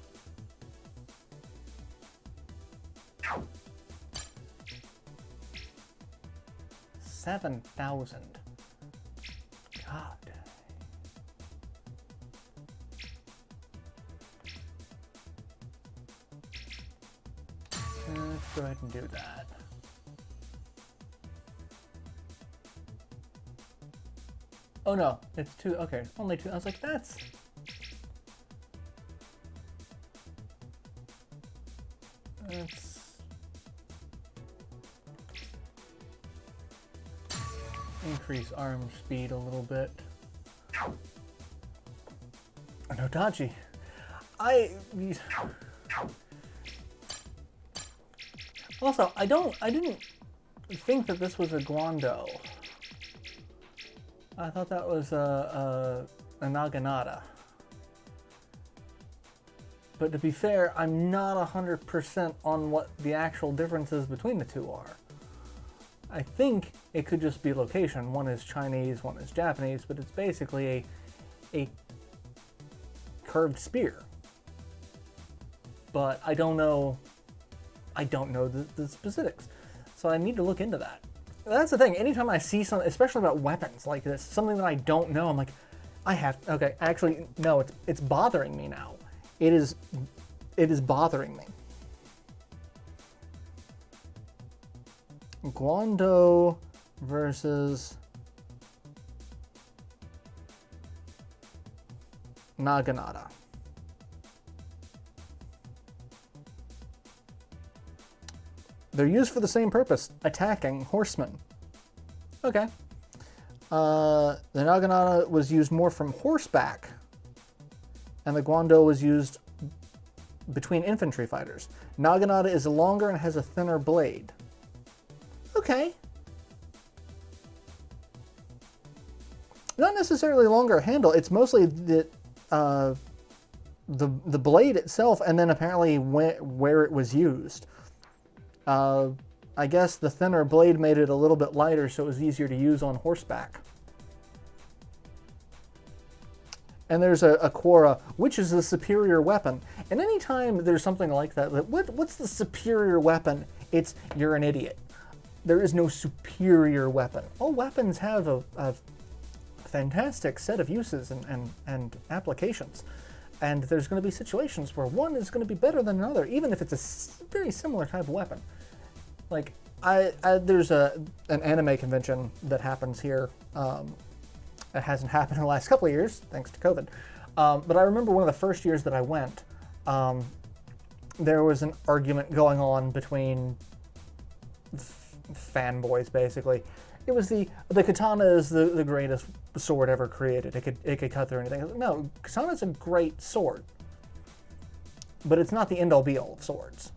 7,000. God. Let's go ahead and do that. Oh no, it's 2. Okay, only 2. I was like, that's... Let's increase arm speed a little bit. No dodgy. Also, I didn't think that this was a Guando. I thought that was a Naginata. But to be fair, I'm not 100% on what the actual differences between the two are. I think it could just be location. One is Chinese, one is Japanese, but it's basically a curved spear. But I don't know the specifics. So I need to look into that. That's the thing. Anytime I see something, especially about weapons like this, something that I don't know, I'm like, okay, actually, no, it's bothering me now. It is bothering me. Guando versus Naginata. They're used for the same purpose, attacking horsemen. Okay. The Naginata was used more from horseback, and the Guando was used between infantry fighters. Naginata is longer and has a thinner blade. Okay. Not necessarily longer handle. It's mostly the blade itself, and then apparently where it was used. I guess the thinner blade made it a little bit lighter, so it was easier to use on horseback. And there's a Quora, which is the superior weapon. And anytime there's something like that, what's the superior weapon? It's, you're an idiot. There is no superior weapon. All weapons have a fantastic set of uses and applications. And there's going to be situations where one is going to be better than another, even if it's a very similar type of weapon. Like, there's an anime convention that happens here. It hasn't happened in the last couple of years, thanks to COVID. But I remember one of the first years that I went, there was an argument going on between fanboys, basically. It was the katana is the greatest sword ever created. It could cut through anything. No, katana's a great sword, but it's not the end-all be-all of swords.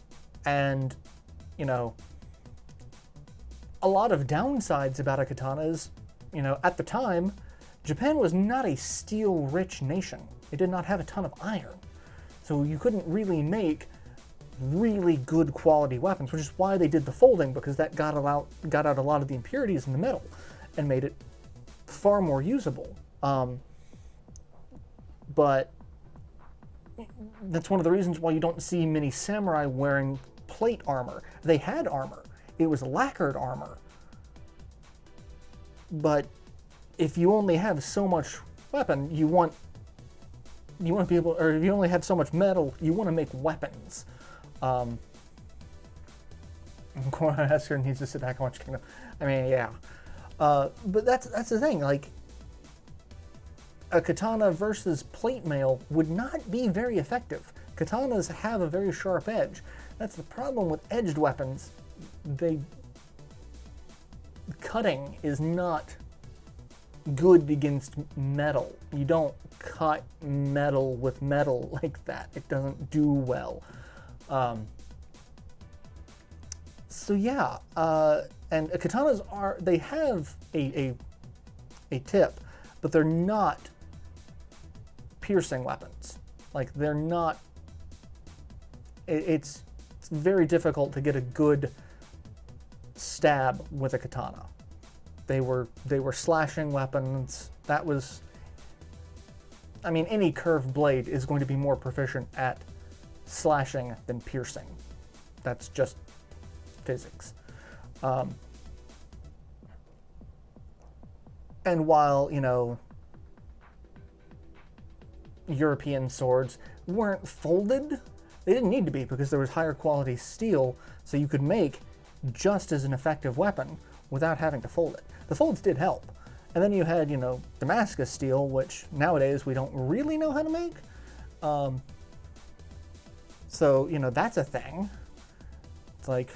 And, you know, a lot of downsides about a katana is, you know, at the time, Japan was not a steel-rich nation. It did not have a ton of iron. So you couldn't really make really good quality weapons, which is why they did the folding, because that got out a lot of the impurities in the metal and made it far more usable. But that's one of the reasons why you don't see many samurai wearing plate armor. They had armor. It was lacquered armor. But if you only have so much weapon, you want to be able, or if you only have so much metal, you want to make weapons. Cornhusker needs to sit back and watch Kingdom. I mean, yeah. But that's the thing. Like, a katana versus plate mail would not be very effective. Katanas have a very sharp edge. That's the problem with edged weapons. Cutting is not good against metal. You don't cut metal with metal like that. It doesn't do well. So yeah, and katanas they have a tip, but they're not piercing weapons. Like, they're not, it's very difficult to get a good stab with a katana. They were slashing weapons. That was, I mean, any curved blade is going to be more proficient at slashing than piercing. That's just physics. And while, you know, European swords weren't folded, they didn't need to be because there was higher quality steel, so you could make just as an effective weapon without having to fold it. The folds did help. And then you had, you know, Damascus steel, which nowadays we don't really know how to make. So, you know, that's a thing. It's like...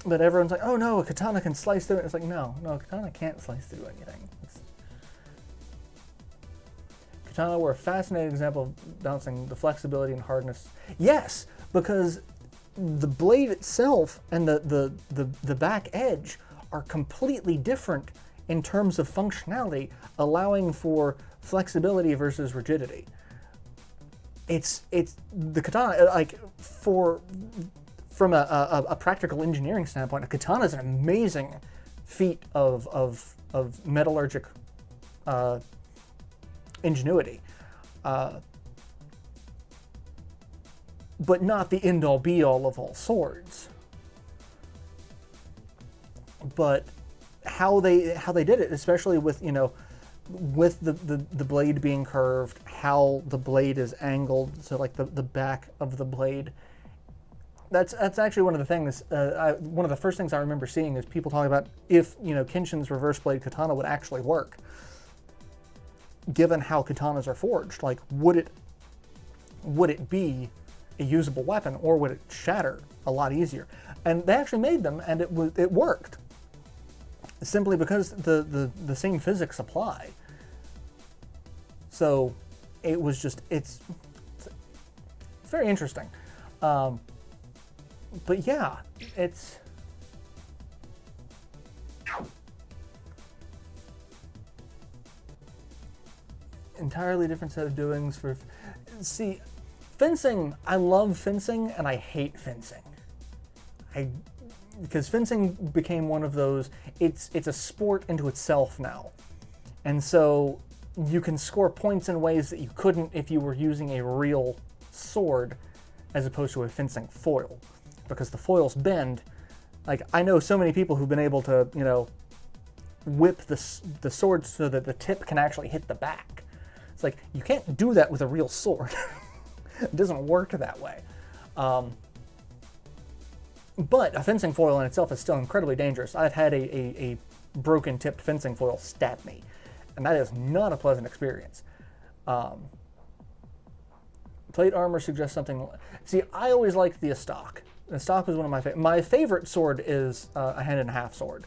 But everyone's like, oh no, a katana can slice through it. It's like, no, a katana can't slice through anything. Katana were a fascinating example of balancing the flexibility and hardness. Yes, because the blade itself and the back edge are completely different in terms of functionality, allowing for flexibility versus rigidity. It's the katana, like, from a practical engineering standpoint, a katana is an amazing feat of metallurgic ingenuity, but not the end-all be-all of all swords. But how they did it, especially with, you know, with the blade being curved, how the blade is angled, so like the back of the blade. That's actually one of the things, one of the first things I remember seeing is people talking about if, you know, Kenshin's reverse blade katana would actually work, given how katanas are forged. Like, would it be a usable weapon, or would it shatter a lot easier? And they actually made them, and it worked, simply because the same physics apply. So it was just, it's very interesting. But yeah, it's... entirely different set of doings for... See, fencing, I love fencing and I hate fencing. Because fencing became one of those, it's a sport into itself now. And so you can score points in ways that you couldn't if you were using a real sword as opposed to a fencing foil. Because the foils bend. Like, I know so many people who've been able to, you know, whip the sword so that the tip can actually hit the back. It's like, you can't do that with a real sword. It doesn't work that way. But a fencing foil in itself is still incredibly dangerous. I've had a broken tipped fencing foil stab me, and that is not a pleasant experience. Plate armor suggests something... See, I always liked the Estoc. The Estoc was one of my favorite. My favorite sword is a hand and a half sword,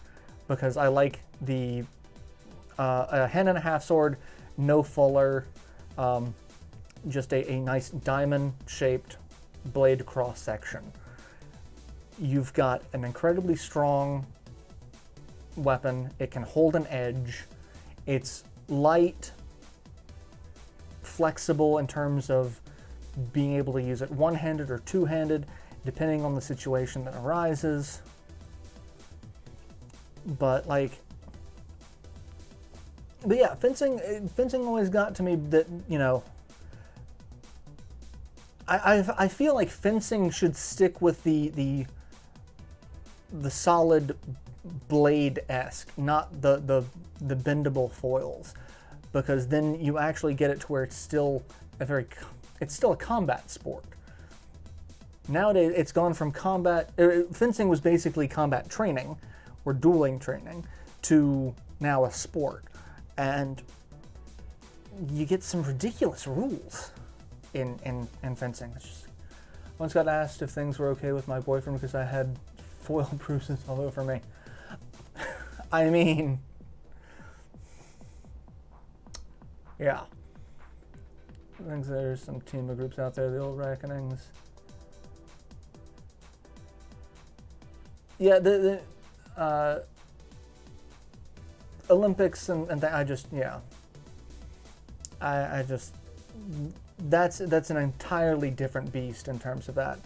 because I like the a hand and a half sword, no fuller, just a nice diamond-shaped blade cross-section. You've got an incredibly strong weapon. It can hold an edge. It's light, flexible in terms of being able to use it one-handed or two-handed, depending on the situation that arises. But yeah, fencing always got to me that, you know, I feel like fencing should stick with the solid blade-esque, not the bendable foils, because then you actually get it to where it's still a combat sport. Nowadays, it's gone from combat... fencing was basically combat training, or dueling training, to now a sport. And you get some ridiculous rules in fencing. It's just, once got asked if things were okay with my boyfriend because I had foil bruises all over me. I mean... yeah. I think there's some team of groups out there, the old reckonings. Yeah, the Olympics and I just, yeah. I just, that's an entirely different beast in terms of that.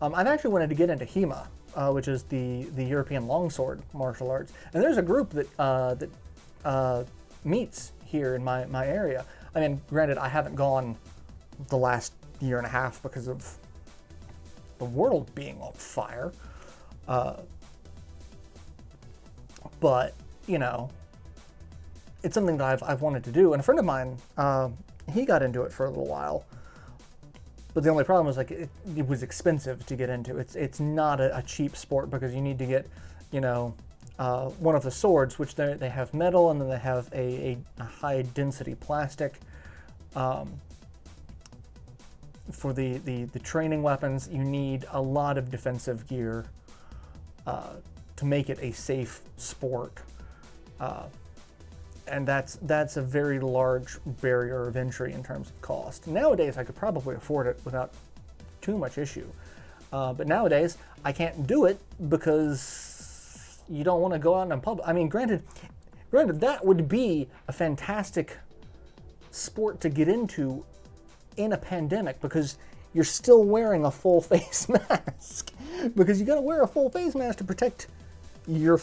I've actually wanted to get into HEMA, which is the European longsword martial arts. And there's a group that meets here in my area. I mean, granted, I haven't gone the last year and a half because of the world being on fire. but, you know, it's something that I've wanted to do. And a friend of mine, he got into it for a little while. But the only problem was, like, it was expensive to get into. It's not a cheap sport because you need to get, you know, one of the swords, which they have metal, and then they have a high density plastic. For the training weapons, you need a lot of defensive gear to make it a safe sport. And that's a very large barrier of entry in terms of cost. Nowadays, I could probably afford it without too much issue. But nowadays, I can't do it because you don't want to go out in public. I mean, granted, that would be a fantastic sport to get into in a pandemic because you're still wearing a full face mask. Because you got to wear a full face mask to protect your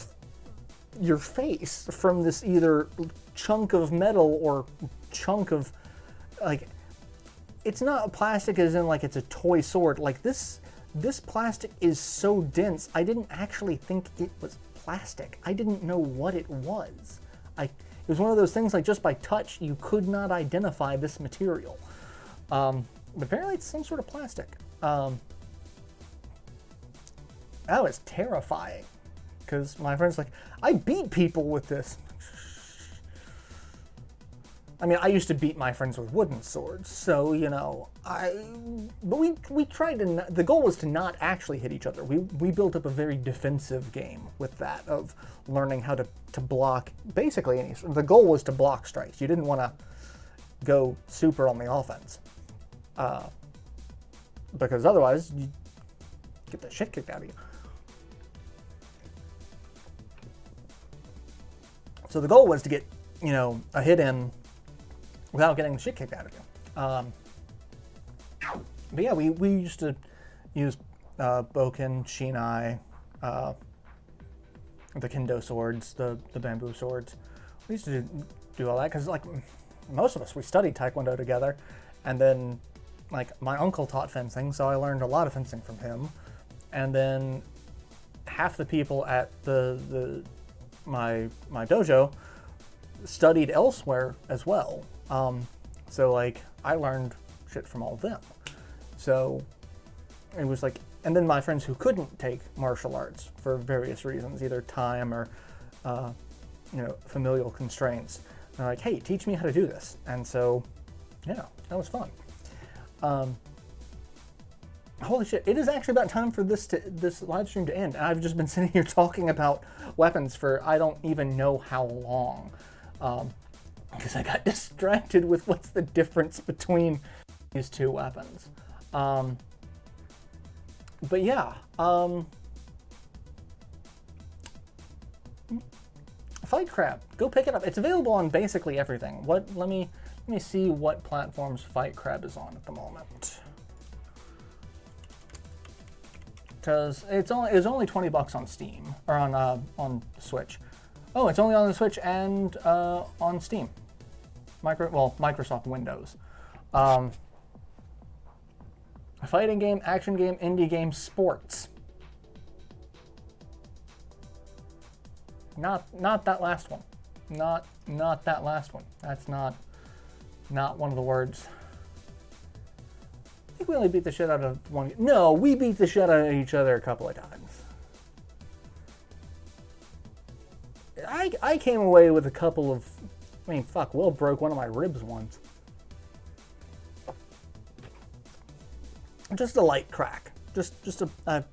face from this either chunk of metal or chunk of, like, it's not plastic as in like it's a toy sword. Like this plastic is so dense, I didn't actually think it was plastic. I didn't know what it was. It was one of those things, like, just by touch you could not identify this material. But apparently it's some sort of plastic. That was terrifying. Because my friend's like, I beat people with this. I mean, I used to beat my friends with wooden swords, so, you know, but we tried to, the goal was to not actually hit each other. We built up a very defensive game with that, of learning how to block, basically, the goal was to block strikes. You didn't want to go super on the offense. Because otherwise, you get the shit kicked out of you. So the goal was to get, you know, a hit in without getting the shit kicked out of you. But yeah, we used to use bokken, shinai, the kendo swords, the bamboo swords. We used to do all that because, like, most of us, we studied taekwondo together, and then, like, my uncle taught fencing, so I learned a lot of fencing from him. And then half the people at my dojo studied elsewhere as well. So, like, I learned shit from all of them. So it was like, and then my friends who couldn't take martial arts for various reasons, either time or, you know, familial constraints, they're like, hey, teach me how to do this. And so, yeah, that was fun. Holy shit, it is actually about time for this live stream to end. I've just been sitting here talking about weapons for I don't even know how long. Because I got distracted with what's the difference between these two weapons. But yeah, Fight Crab, go pick it up. It's available on basically everything. Let me see what platforms Fight Crab is on at the moment. Because it's only $20 on Steam, or on Switch. Oh, it's only on the Switch and on Steam. Microsoft Windows. A fighting game, action game, indie game, sports. Not that last one. Not that last one. That's not one of the words. I think we only beat the shit out of one. No, we beat the shit out of each other a couple of times. I came away with a couple of, I mean, fuck, Will broke one of my ribs once. Just a light crack. Just a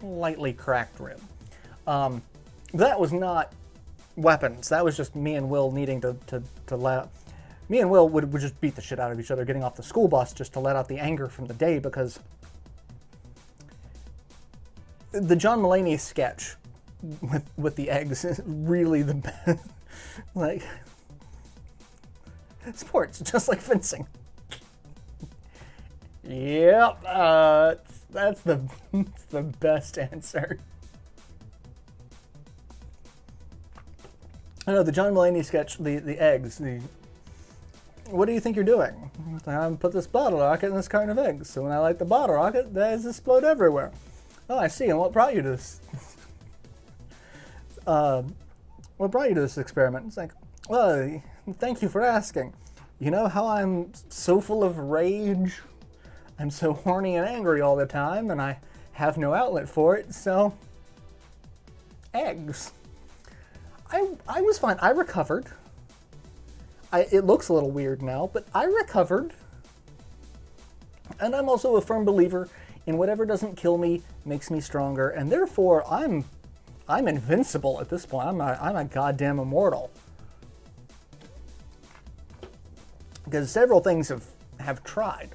lightly cracked rib. That was not weapons. That was just me and Will needing to let. Me and Will would just beat the shit out of each other getting off the school bus just to let out the anger from the day, because the John Mulaney sketch with the eggs is really the best. Like, sports, just like fencing. Yep, that's the best answer. I know, the John Mulaney sketch, the eggs, what do you think you're doing? I put this bottle rocket in this carton of eggs, so when I light the bottle rocket, the eggs explode everywhere. Oh, I see, and what brought you to this? what brought you to this experiment? It's like, well, thank you for asking. You know how I'm so full of rage? I'm so horny and angry all the time, and I have no outlet for it, so eggs. I was fine. I recovered. It looks a little weird now, but I recovered. And I'm also a firm believer in whatever doesn't kill me makes me stronger, and therefore I'm invincible at this point. I'm a goddamn immortal. Because several things have tried.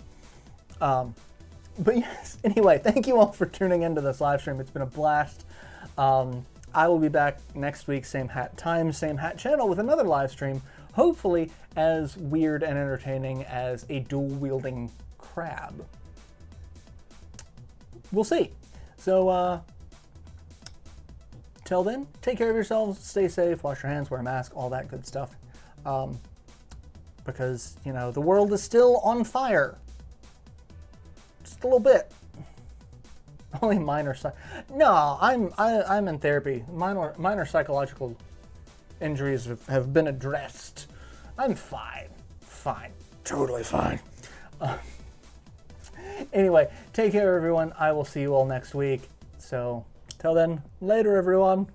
But yes, anyway, thank you all for tuning into this live stream. It's been a blast. I will be back next week, same hat time, same hat channel, with another live stream, hopefully as weird and entertaining as a dual-wielding crab. We'll see. So, till then, take care of yourselves, stay safe, wash your hands, wear a mask, all that good stuff. Because, you know, the world is still on fire. Just a little bit. Only minor. No, I'm in therapy. Minor psychological injuries have been addressed. I'm fine. Fine. Totally fine. Anyway, take care, everyone. I will see you all next week. So, till then, later, everyone.